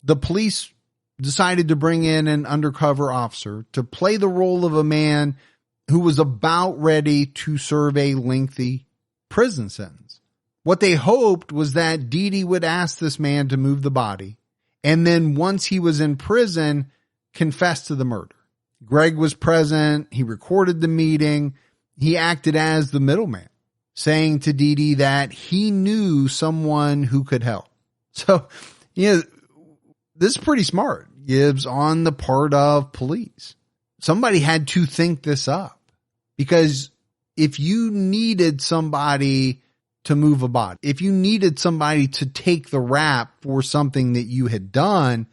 the police decided to bring in an undercover officer to play the role of a man who was about ready to serve a lengthy prison sentence. What they hoped was that DeeDee would ask this man to move the body, and then once he was in prison, confess to the murder. Greg was present. He recorded the meeting. He acted as the middleman, saying to DeeDee that he knew someone who could help. So, this is pretty smart, Gibbs, on the part of police. Somebody had to think this up, because if you needed somebody to move a body, if you needed somebody to take the rap for something that you had done,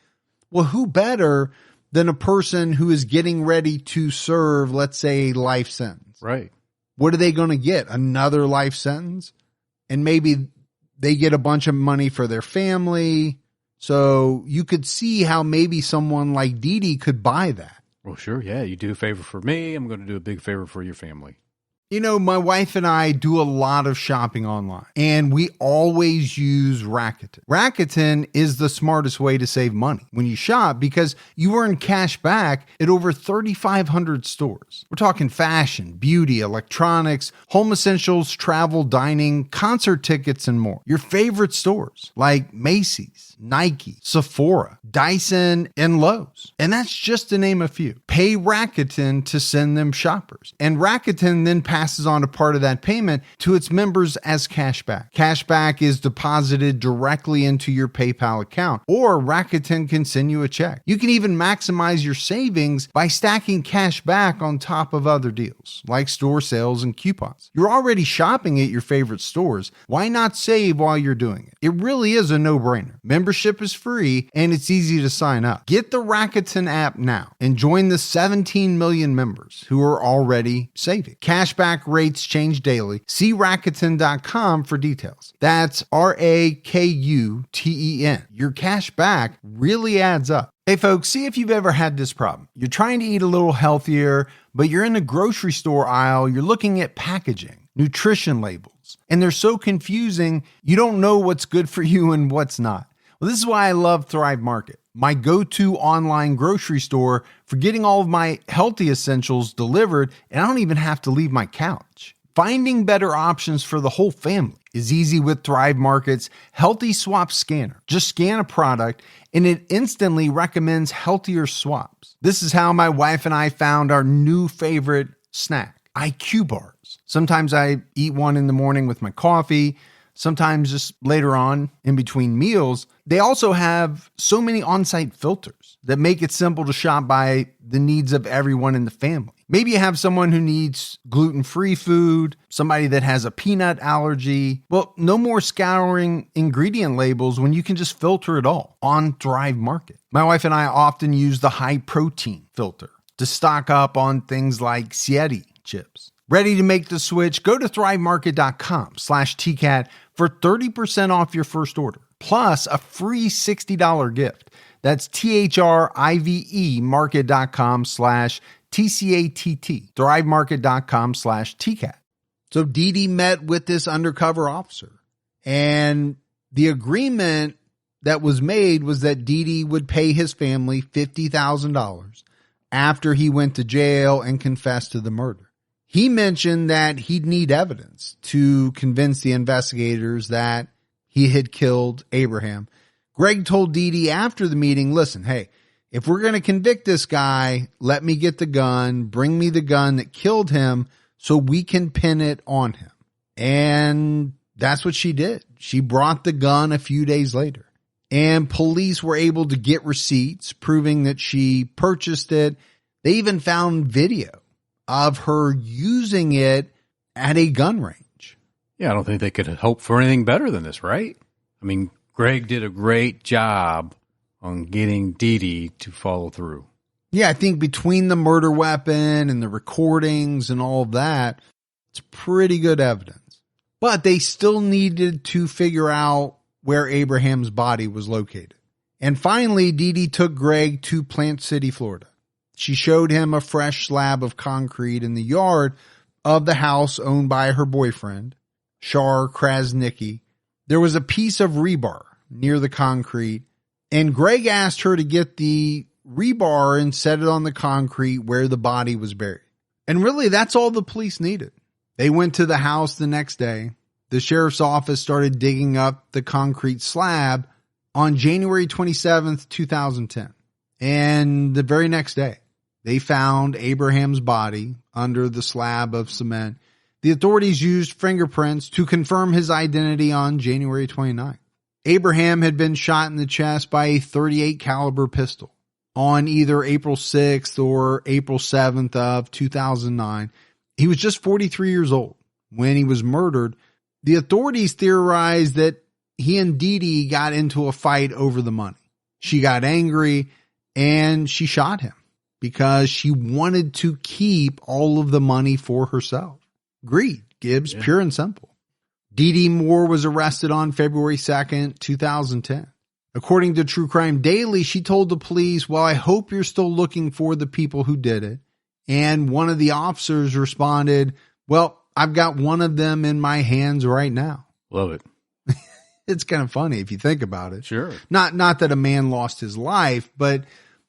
well, who better than a person who is getting ready to serve, let's say, a life sentence? Right. What are they going to get? Another life sentence? And maybe they get a bunch of money for their family. So you could see how maybe someone like DeeDee could buy that. Well, sure. Yeah. You do a favor for me, I'm going to do a big favor for your family. My wife and I do a lot of shopping online, and we always use Rakuten. Rakuten is the smartest way to save money when you shop, because you earn cash back at over 3,500 stores. We're talking fashion, beauty, electronics, home essentials, travel, dining, concert tickets, and more. Your favorite stores like Macy's, Nike, Sephora, Dyson, and Lowe's. And that's just to name a few. Pay Rakuten to send them shoppers, and Rakuten then passes on a part of that payment to its members as cashback. Cashback is deposited directly into your PayPal account, or Rakuten can send you a check. You can even maximize your savings by stacking cash back on top of other deals, like store sales and coupons. You're already shopping at your favorite stores. Why not save while you're doing it? It really is a no-brainer. Membership is free, and it's easy to sign up. Get the Rakuten app now and join the 17 million members who are already saving. Cashback rates change daily. See Rakuten.com for details. That's Rakuten. Your cash back really adds up. Hey folks, see if you've ever had this problem. You're trying to eat a little healthier, but you're in the grocery store aisle, you're looking at packaging, nutrition labels, and they're so confusing, you don't know what's good for you and what's not. Well, this is why I love Thrive Market, my go-to online grocery store for getting all of my healthy essentials delivered, and I don't even have to leave my couch. Finding better options for the whole family is easy with Thrive Market's Healthy Swap Scanner. Just scan a product, and it instantly recommends healthier swaps. This is how my wife and I found our new favorite snack, IQ bars. Sometimes I eat one in the morning with my coffee, sometimes just later on in between meals. They also have so many on-site filters that make it simple to shop by the needs of everyone in the family. Maybe you have someone who needs gluten-free food, somebody that has a peanut allergy. Well, no more scouring ingredient labels when you can just filter it all on Thrive Market. My wife and I often use the high-protein filter to stock up on things like Sieti chips. Ready to make the switch? Go to thrivemarket.com/TCAT for 30% off your first order, plus a free $60 gift. That's THRIVE market.com/TCATT, thrivemarket.com/TCAT. So DeeDee met with this undercover officer, and the agreement that was made was that DeeDee would pay his family $50,000 after he went to jail and confessed to the murder. He mentioned that he'd need evidence to convince the investigators that he had killed Abraham. Greg told DeeDee after the meeting, listen, hey, if we're going to convict this guy, let me get the gun, bring me the gun that killed him so we can pin it on him. And that's what she did. She brought the gun a few days later, and police were able to get receipts proving that she purchased it. They even found video of her using it at a gun range. Yeah, I don't think they could hope for anything better than this, right? I mean, Greg did a great job on getting DeeDee to follow through. Yeah, I think between the murder weapon and the recordings and all of that, it's pretty good evidence. But they still needed to figure out where Abraham's body was located. And finally, DeeDee took Greg to Plant City, Florida. She showed him a fresh slab of concrete in the yard of the house owned by her boyfriend, Shar Krasnicki. There was a piece of rebar near the concrete, and Greg asked her to get the rebar and set it on the concrete where the body was buried. And really, that's all the police needed. They went to the house the next day. The sheriff's office started digging up the concrete slab on January 27th, 2010. And the very next day, they found Abraham's body under the slab of cement. The authorities used fingerprints to confirm his identity on January 29th. Abraham had been shot in the chest by a .38 caliber pistol on either April 6th or April 7th of 2009. He was just 43 years old when he was murdered. The authorities theorized that he and DeeDee got into a fight over the money. She got angry and she shot him because she wanted to keep all of the money for herself. Greed, Gibbs, pure and simple. DeeDee Moore was arrested on February 2nd, 2010. According to True Crime Daily, she told the police, "Well, I hope you're still looking for the people who did it." And one of the officers responded, "Well, I've got one of them in my hands right now." Love it. It's kind of funny if you think about it. Sure. Not that a man lost his life, but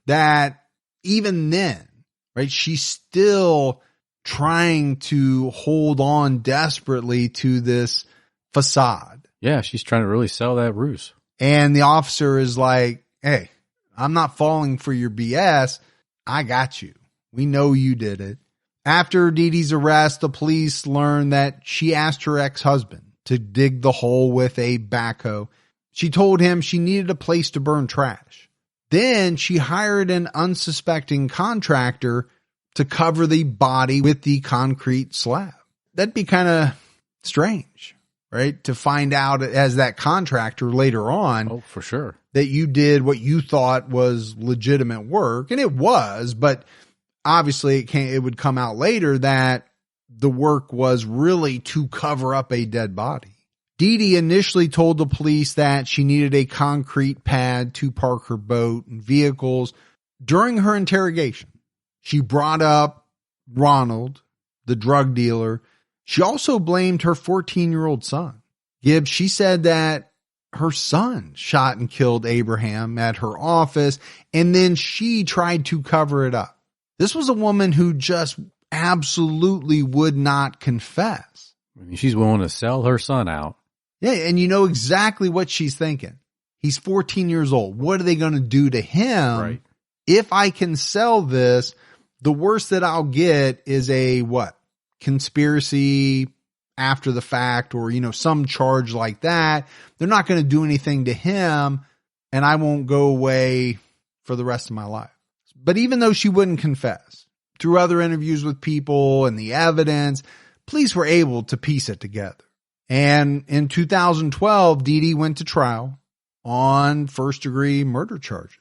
that even then, right, she's still trying to hold on desperately to this facade. Yeah, she's trying to really sell that ruse. And the officer is like, "Hey, I'm not falling for your BS. I got you. We know you did it." After DeeDee's arrest, the police learned that she asked her ex-husband to dig the hole with a backhoe. She told him she needed a place to burn trash. Then she hired an unsuspecting contractor to cover the body with the concrete slab. That'd be kind of strange, right? To find out as that contractor later on. Oh, for sure. That you did what you thought was legitimate work. And it was, but obviously it would come out later that the work was really to cover up a dead body. DeeDee initially told the police that she needed a concrete pad to park her boat and vehicles. During her interrogation, she brought up Ronald, the drug dealer. She also blamed her 14-year-old son. Gibbs, she said that her son shot and killed Abraham at her office, and then she tried to cover it up. This was a woman who just absolutely would not confess. I mean, she's willing to sell her son out. Yeah, and you know exactly what she's thinking. He's 14 years old. What are they going to do to him? Right. If I can sell this, the worst that I'll get is a what? Conspiracy after the fact, or, you know, some charge like that. They're not going to do anything to him, and I won't go away for the rest of my life. But even though she wouldn't confess, through other interviews with people and the evidence, police were able to piece it together. And in 2012, DeeDee went to trial on first-degree murder charges.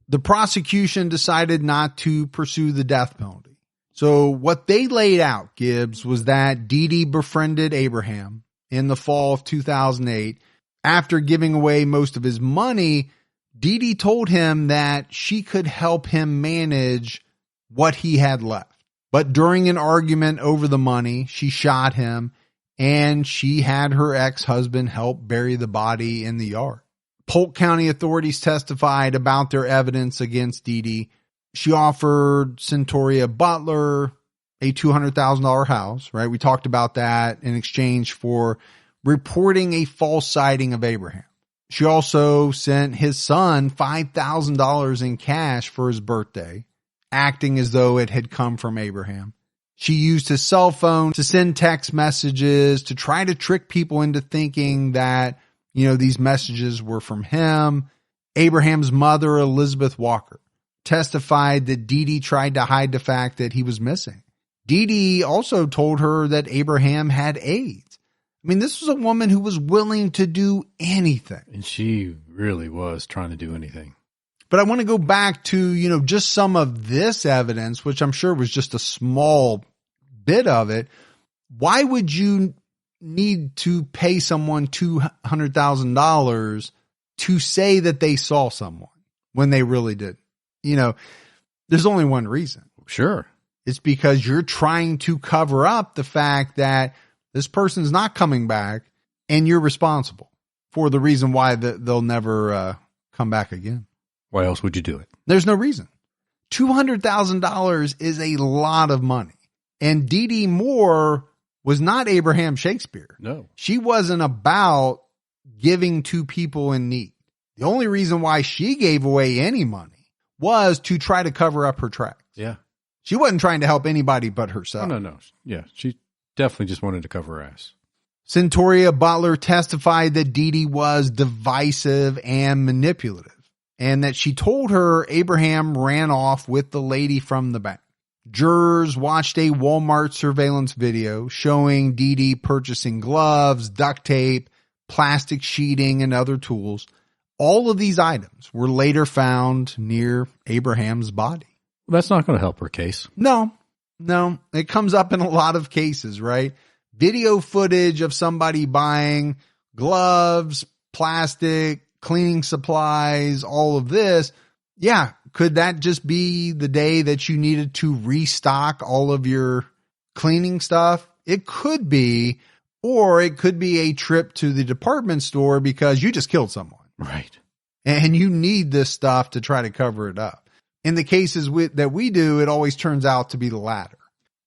The prosecution decided not to pursue the death penalty. So what they laid out, Gibbs, was that DeeDee befriended Abraham in the fall of 2008. After giving away most of his money, DeeDee told him that she could help him manage what he had left. But during an argument over the money, she shot him, and she had her ex-husband help bury the body in the yard. Polk County authorities testified about their evidence against DeeDee. She offered Centoria Butler a $200,000 house, right? We talked about that in exchange for reporting a false sighting of Abraham. She also sent his son $5,000 in cash for his birthday, acting as though it had come from Abraham. She used his cell phone to send text messages to try to trick people into thinking that, you know, these messages were from him. Abraham's mother, Elizabeth Walker, testified that DeeDee tried to hide the fact that he was missing. DeeDee also told her that Abraham had AIDS. I I mean, this was a woman who was willing to do anything. And she really was trying to do anything. But I want to go back to, just some of this evidence, which I'm sure was just a small bit of it. Why would you need to pay someone $200,000 to say that they saw someone when they really did? There's only one reason. Sure. It's because you're trying to cover up the fact that this person's not coming back and you're responsible for the reason why they'll never come back again. Why else would you do it? There's no reason. $200,000 is a lot of money. And DeeDee Moore was not Abraham Shakespeare. No. She wasn't about giving to people in need. The only reason why she gave away any money was to try to cover up her tracks. Yeah. She wasn't trying to help anybody but herself. No. Yeah, she definitely just wanted to cover her ass. Centoria Butler testified that DeeDee was divisive and manipulative, and that she told her Abraham ran off with the lady from the bank. Jurors watched a Walmart surveillance video showing DeeDee purchasing gloves, duct tape, plastic sheeting, and other tools. All of these items were later found near Abraham's body. Well, that's not going to help her case. No. It comes up in a lot of cases, right? Video footage of somebody buying gloves, plastic, cleaning supplies, all of this. Yeah. Could that just be the day that you needed to restock all of your cleaning stuff? It could be, or it could be a trip to the department store because you just killed someone. Right. And you need this stuff to try to cover it up. In the cases that we do, it always turns out to be the latter.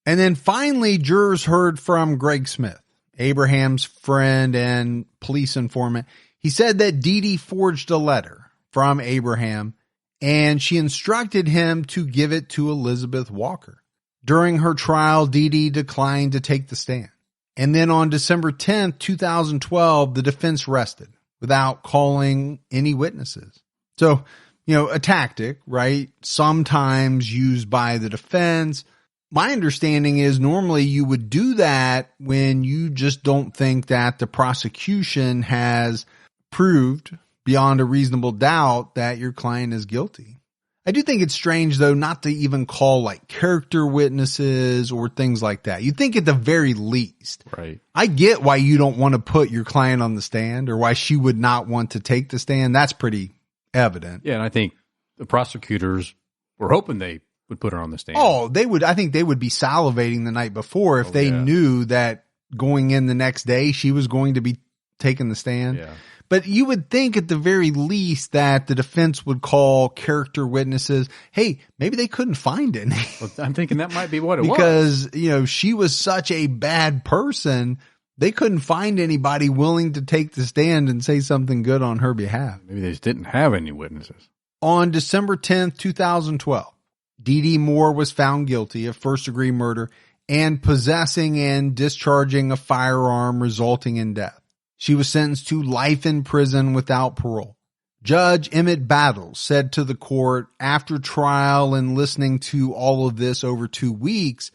And then finally, jurors heard from Greg Smith, Abraham's friend and police informant. He said that DeeDee forged a letter from Abraham and she instructed him to give it to Elizabeth Walker. During her trial, DeeDee declined to take the stand. And then on December 10th, 2012, the defense rested without calling any witnesses. So, a tactic, right? Sometimes used by the defense. My understanding is normally you would do that when you just don't think that the prosecution has proved beyond a reasonable doubt that your client is guilty. I do think it's strange, though, not to even call like character witnesses or things like that. You think at the very least. Right. I get why you don't want to put your client on the stand or why she would not want to take the stand. That's pretty evident. Yeah, and I think the prosecutors were hoping they would put her on the stand. Oh, they would. I think they would be salivating the night before if they knew that going in the next day she was going to be taking the stand. Yeah. But you would think at the very least that the defense would call character witnesses. Hey, maybe they couldn't find any. Well, I'm thinking that might be what it was. Because, she was such a bad person. They couldn't find anybody willing to take the stand and say something good on her behalf. Maybe they just didn't have any witnesses. On December 10th, 2012, DeeDee Moore was found guilty of first-degree murder and possessing and discharging a firearm resulting in death. She was sentenced to life in prison without parole. Judge Emmett Battles said to the court after trial and listening to all of this over 2 weeks,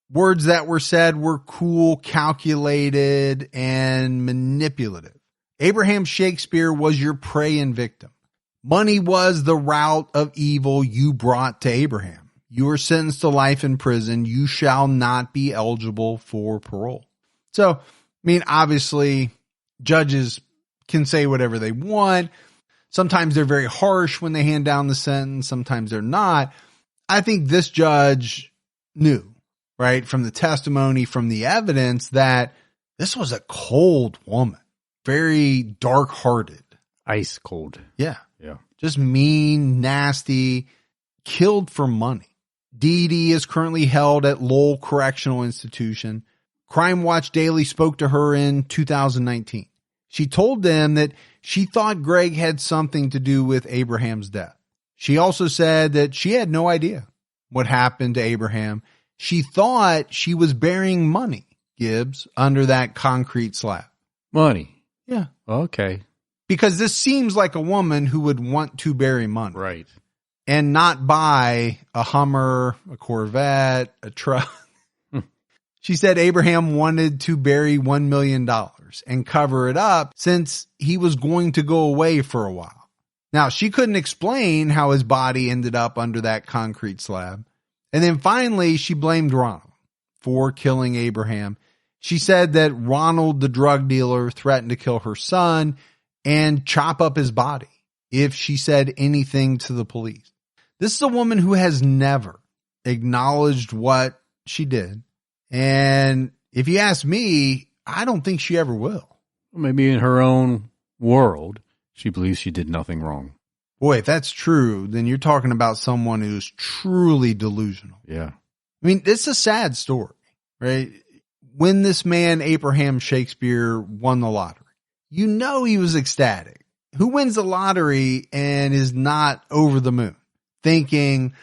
words that were said were cool, calculated, and manipulative. Abraham Shakespeare was your prey and victim. Money was the route of evil you brought to Abraham. You are sentenced to life in prison. You shall not be eligible for parole. So, obviously, judges can say whatever they want. Sometimes they're very harsh when they hand down the sentence. Sometimes they're not. I think this judge knew, right, from the testimony, from the evidence, that this was a cold woman, very dark-hearted. Ice cold. Yeah. Yeah. Just mean, nasty, killed for money. DeeDee is currently held at Lowell Correctional Institution. Crime Watch Daily spoke to her in 2019. She told them that she thought Greg had something to do with Abraham's death. She also said that she had no idea what happened to Abraham. She thought she was burying money, Gibbs, under that concrete slab. Money? Yeah. Okay. Because this seems like a woman who would want to bury money. Right. And not buy a Hummer, a Corvette, a truck. She said Abraham wanted to bury $1 million years and cover it up since he was going to go away for a while. Now, she couldn't explain how his body ended up under that concrete slab. And then finally, she blamed Ronald for killing Abraham. She said that Ronald, the drug dealer, threatened to kill her son and chop up his body if she said anything to the police. This is a woman who has never acknowledged what she did. And if you ask me, I don't think she ever will. Maybe in her own world, she believes she did nothing wrong. Boy, if that's true, then you're talking about someone who's truly delusional. Yeah. I mean, it's a sad story, right? When this man, Abraham Shakespeare, won the lottery, you know he was ecstatic. Who wins the lottery and is not over the moon, thinking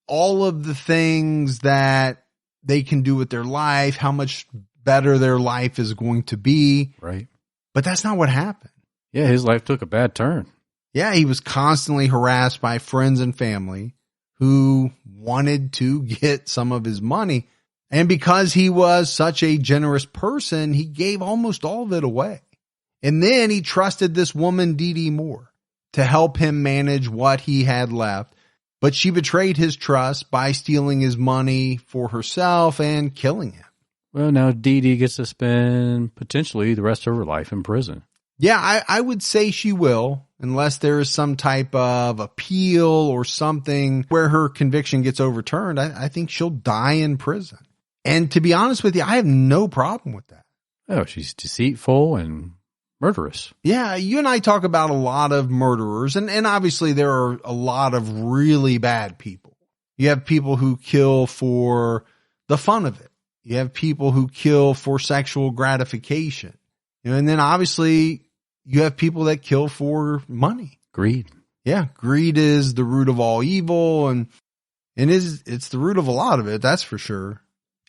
all of the things that they can do with their life, how much better their life is going to be. Right. But that's not what happened. Yeah, his life took a bad turn. Yeah, he was constantly harassed by friends and family who wanted to get some of his money. And because he was such a generous person, he gave almost all of it away. And then he trusted this woman, DeeDee Moore, to help him manage what he had left. But she betrayed his trust by stealing his money for herself and killing him. Well, now DeeDee gets to spend potentially the rest of her life in prison. Yeah, I would say she will, unless there is some type of appeal or something where her conviction gets overturned. I think she'll die in prison. And to be honest with you, I have no problem with that. Oh, she's deceitful and murderous. Yeah, you and I talk about a lot of murderers, and obviously there are a lot of really bad people. You have people who kill for the fun of it. You have people who kill for sexual gratification. And then obviously you have people that kill for money. Greed. Yeah, greed is the root of all evil, and it's the root of a lot of it, that's for sure.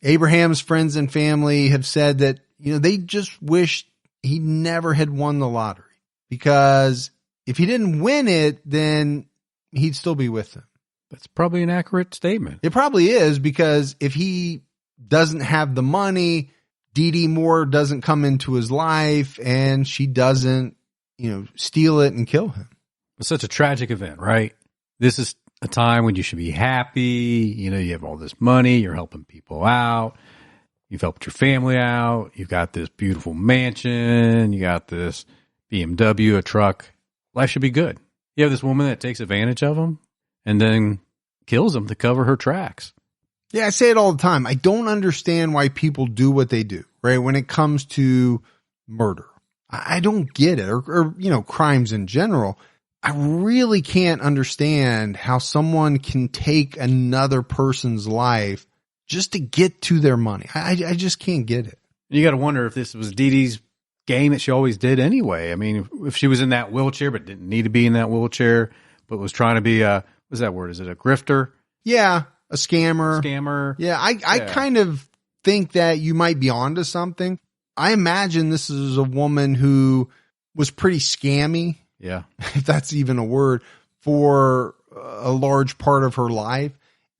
Abraham's friends and family have said that, they just wish he never had won the lottery, because if he didn't win it, then he'd still be with them. That's probably an accurate statement. It probably is, because if he doesn't have the money, DeeDee Moore doesn't come into his life and she doesn't, steal it and kill him. It's such a tragic event, right? This is a time when you should be happy. You have all this money. You're helping people out. You've helped your family out. You've got this beautiful mansion. You got this BMW, a truck. Life should be good. You have this woman that takes advantage of him and then kills him to cover her tracks. Yeah, I say it all the time. I don't understand why people do what they do, right? When it comes to murder, I don't get it, or crimes in general. I really can't understand how someone can take another person's life just to get to their money. I just can't get it. You got to wonder if this was DeeDee's game that she always did anyway. I mean, if she was in that wheelchair but didn't need to be in that wheelchair, but was trying to be what's that word? Is it a grifter? Yeah. A scammer. Yeah, I kind of think that you might be onto something. I imagine this is a woman who was pretty scammy. Yeah. If that's even a word, for a large part of her life.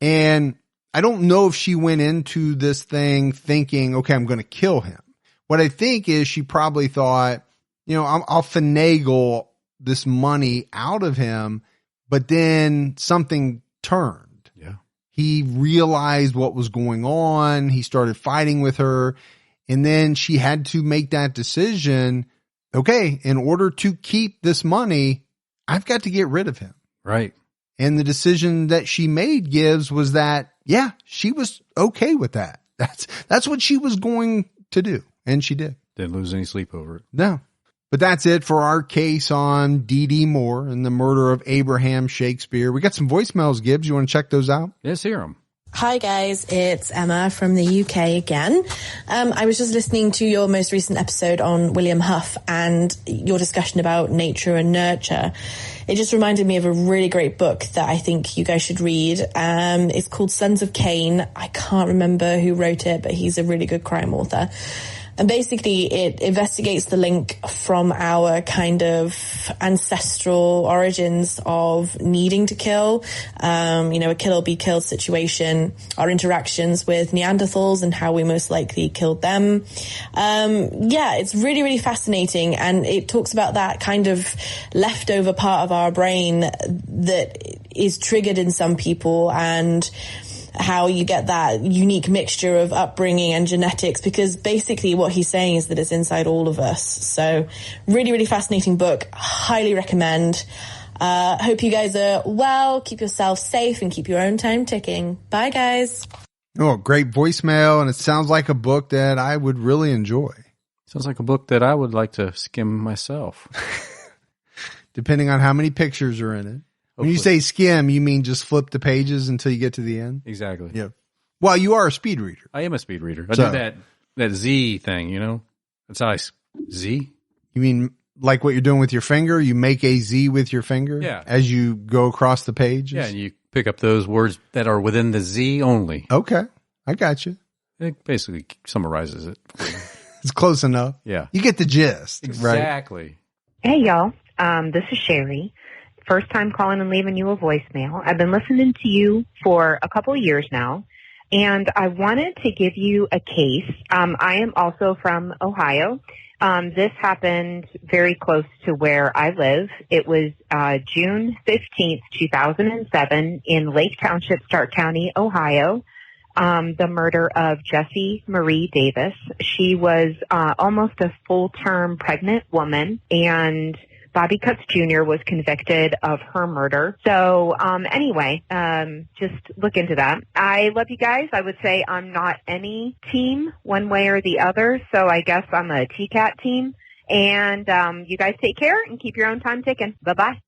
And I don't know if she went into this thing thinking, okay, I'm going to kill him. What I think is she probably thought, I'll finagle this money out of him, but then something turned. He realized what was going on. He started fighting with her. And then she had to make that decision. Okay, in order to keep this money, I've got to get rid of him. Right. And the decision that she made was that, yeah, she was okay with that. That's what she was going to do. And she did. Didn't lose any sleep over it. No. But that's it for our case on DeeDee Moore and the murder of Abraham Shakespeare. We got some voicemails, Gibbs. You want to check those out? Let's hear them. Hi guys, it's Emma from the UK again. I was just listening to your most recent episode on William Huff and your discussion about nature and nurture. It just reminded me of a really great book that I think you guys should read. It's called Sons of Cain. I can't remember who wrote it, but he's a really good crime author. And basically it investigates the link from our kind of ancestral origins of needing to kill, a kill or be killed situation, our interactions with Neanderthals and how we most likely killed them. It's really, really fascinating. And it talks about that kind of leftover part of our brain that is triggered in some people, and how you get that unique mixture of upbringing and genetics, because basically what he's saying is that it's inside all of us. So really, really fascinating book. Highly recommend. Hope you guys are well. Keep yourself safe and keep your own time ticking. Bye, guys. Oh, great voicemail. And it sounds like a book that I would really enjoy. Sounds like a book that I would like to skim myself. Depending on how many pictures are in it. When you say skim, you mean just flip the pages until you get to the end? Exactly. Yeah. Well, you are a speed reader. I am a speed reader. I do that Z thing, That's how Z? You mean like what you're doing with your finger? You make a Z with your finger? Yeah. As you go across the pages? Yeah, and you pick up those words that are within the Z only. Okay. I got you. It basically summarizes it for you. It's close enough. Yeah. You get the gist. Exactly. Right? Hey, y'all. This is Sherry. First time calling and leaving you a voicemail. I've been listening to you for a couple of years now, and I wanted to give you a case. I am also from Ohio. This happened very close to where I live. It was June 15th, 2007 in Lake Township, Stark County, Ohio. The murder of Jessie Marie Davis. She was almost a full-term pregnant woman, and Bobby Cutts Jr. was convicted of her murder. So anyway, just look into that. I love you guys. I would say I'm not any team one way or the other, so I guess I'm a TCAT team. And you guys take care and keep your own time ticking. Bye-bye.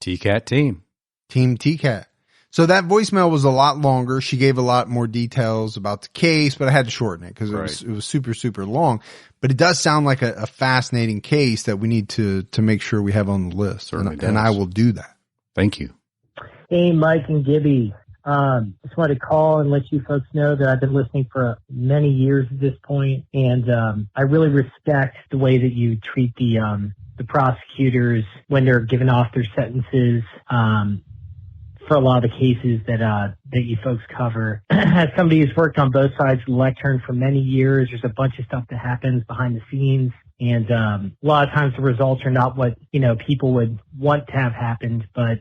TCAT team. Team TCAT. So that voicemail was a lot longer. She gave a lot more details about the case, but I had to shorten it because it was super, super long. But it does sound like a fascinating case that we need to make sure we have on the list. And I will do that. Thank you. Hey, Mike and Gibby. Just wanted to call and let you folks know that I've been listening for many years at this point, and I really respect the way that you treat the prosecutors when they're giving off their sentences. For a lot of the cases that you folks cover. As somebody who's worked on both sides of the lectern for many years, there's a bunch of stuff that happens behind the scenes, and a lot of times the results are not what people would want to have happened, but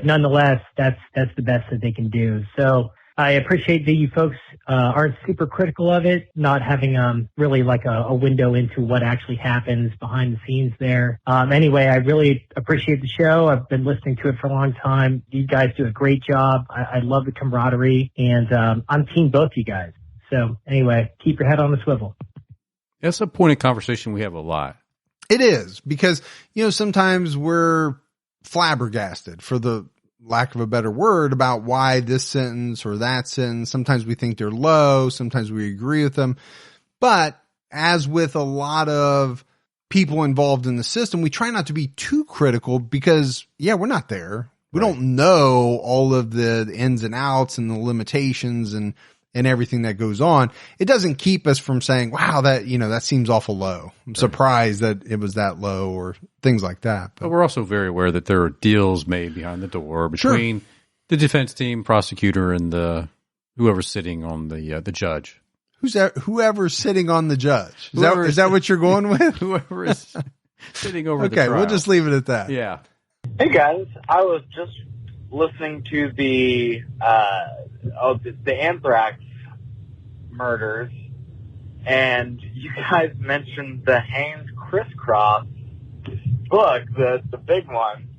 nonetheless, that's the best that they can do. So I appreciate that you folks aren't super critical of it, not having really like a window into what actually happens behind the scenes there. Anyway, I really appreciate the show. I've been listening to it for a long time. You guys do a great job. I love the camaraderie, and I'm team both you guys. So anyway, keep your head on the swivel. That's a point of conversation we have a lot. It is, because sometimes we're flabbergasted, for the lack of a better word, about why this sentence or that sentence. Sometimes we think they're low. Sometimes we agree with them. But as with a lot of people involved in the system, we try not to be too critical because, we're not there. We don't know all of the ins and outs and the limitations and everything that goes on. It doesn't keep us from saying, wow, that seems awful low. I'm surprised that it was that low, or things like that. But we're also very aware that there are deals made behind the door between the defense team, prosecutor, and whoever's sitting on the judge. Whoever's sitting on the judge. Is that what you're going with? Whoever is sitting over the trial. Okay, we'll just leave it at that. Yeah. Hey guys, I was just listening to the anthrax murders, and you guys mentioned the Haynes Crisscross book, the big one.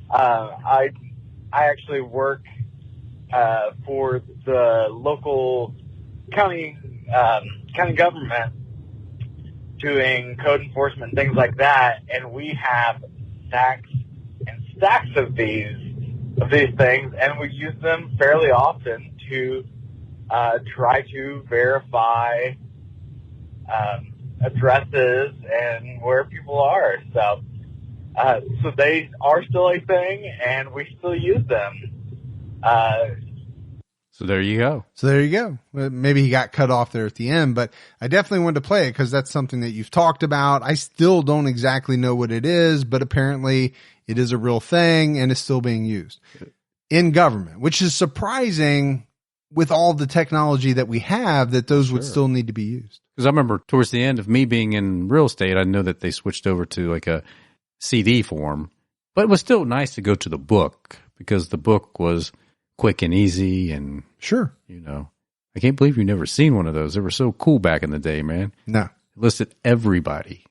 I actually work for the local county government doing code enforcement and things like that, and we have stacks and stacks of these things, and we use them fairly often to try to verify addresses and where people are. So they are still a thing, and we still use them. So there you go. Maybe he got cut off there at the end, but I definitely wanted to play it because that's something that you've talked about. I still don't exactly know what it is, but apparently it is a real thing and is still being used in government, which is surprising with all the technology that we have that those would still need to be used. Because I remember towards the end of me being in real estate, I know that they switched over to like a CD form, but it was still nice to go to the book because the book was quick and easy and sure. I can't believe you've never seen one of those. They were so cool back in the day, man. No. It listed everybody.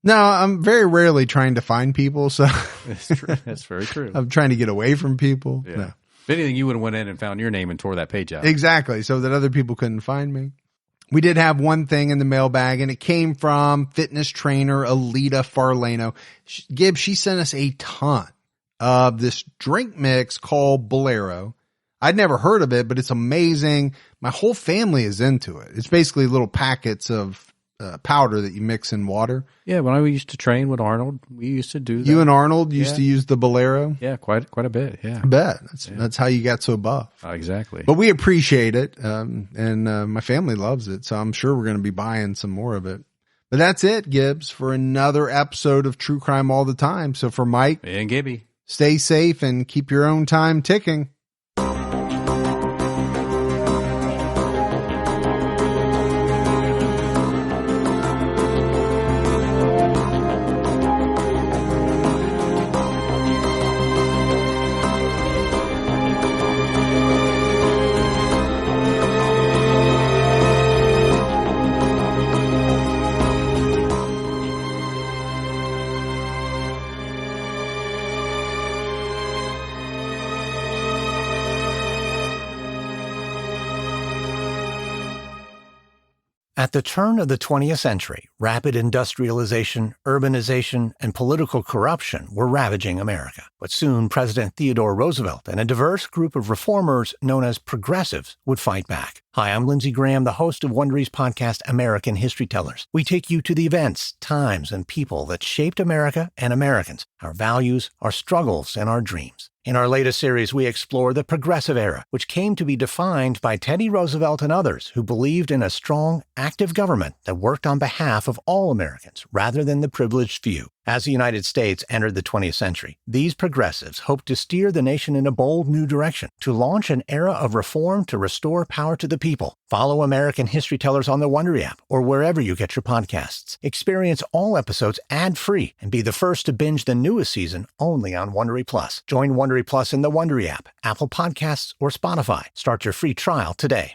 No, I'm very rarely trying to find people, so That's true. That's very true. I'm trying to get away from people. Yeah. No. If anything, you would have went in and found your name and tore that page out. Exactly, so that other people couldn't find me. We did have one thing in the mailbag, and it came from fitness trainer Alita Farlano. Gibbs, she sent us a ton of this drink mix called Bolero. I'd never heard of it, but it's amazing. My whole family is into it. It's basically little packets of powder that you mix in water. Yeah, when I used to train with Arnold, we used to do that. You and Arnold used to use the Bolero? Yeah, quite a bit, yeah. I bet. That's how you got so buff. Exactly. But we appreciate it, and my family loves it, so I'm sure we're going to be buying some more of it. But that's it, Gibbs, for another episode of True Crime All the Time. So for Mike and Gibby, stay safe and keep your own time ticking. At the turn of the 20th century, rapid industrialization, urbanization, and political corruption were ravaging America. But soon, President Theodore Roosevelt and a diverse group of reformers known as progressives would fight back. Hi, I'm Lindsey Graham, the host of Wondery's podcast, American History Tellers. We take you to the events, times, and people that shaped America and Americans, our values, our struggles, and our dreams. In our latest series, we explore the Progressive Era, which came to be defined by Teddy Roosevelt and others who believed in a strong, active government that worked on behalf of all Americans rather than the privileged few. As the United States entered the 20th century, these progressives hoped to steer the nation in a bold new direction, to launch an era of reform to restore power to the people. Follow American History Tellers on the Wondery app or wherever you get your podcasts. Experience all episodes ad-free and be the first to binge the newest season only on Wondery Plus. Join Wondery Plus in the Wondery app, Apple Podcasts, or Spotify. Start your free trial today.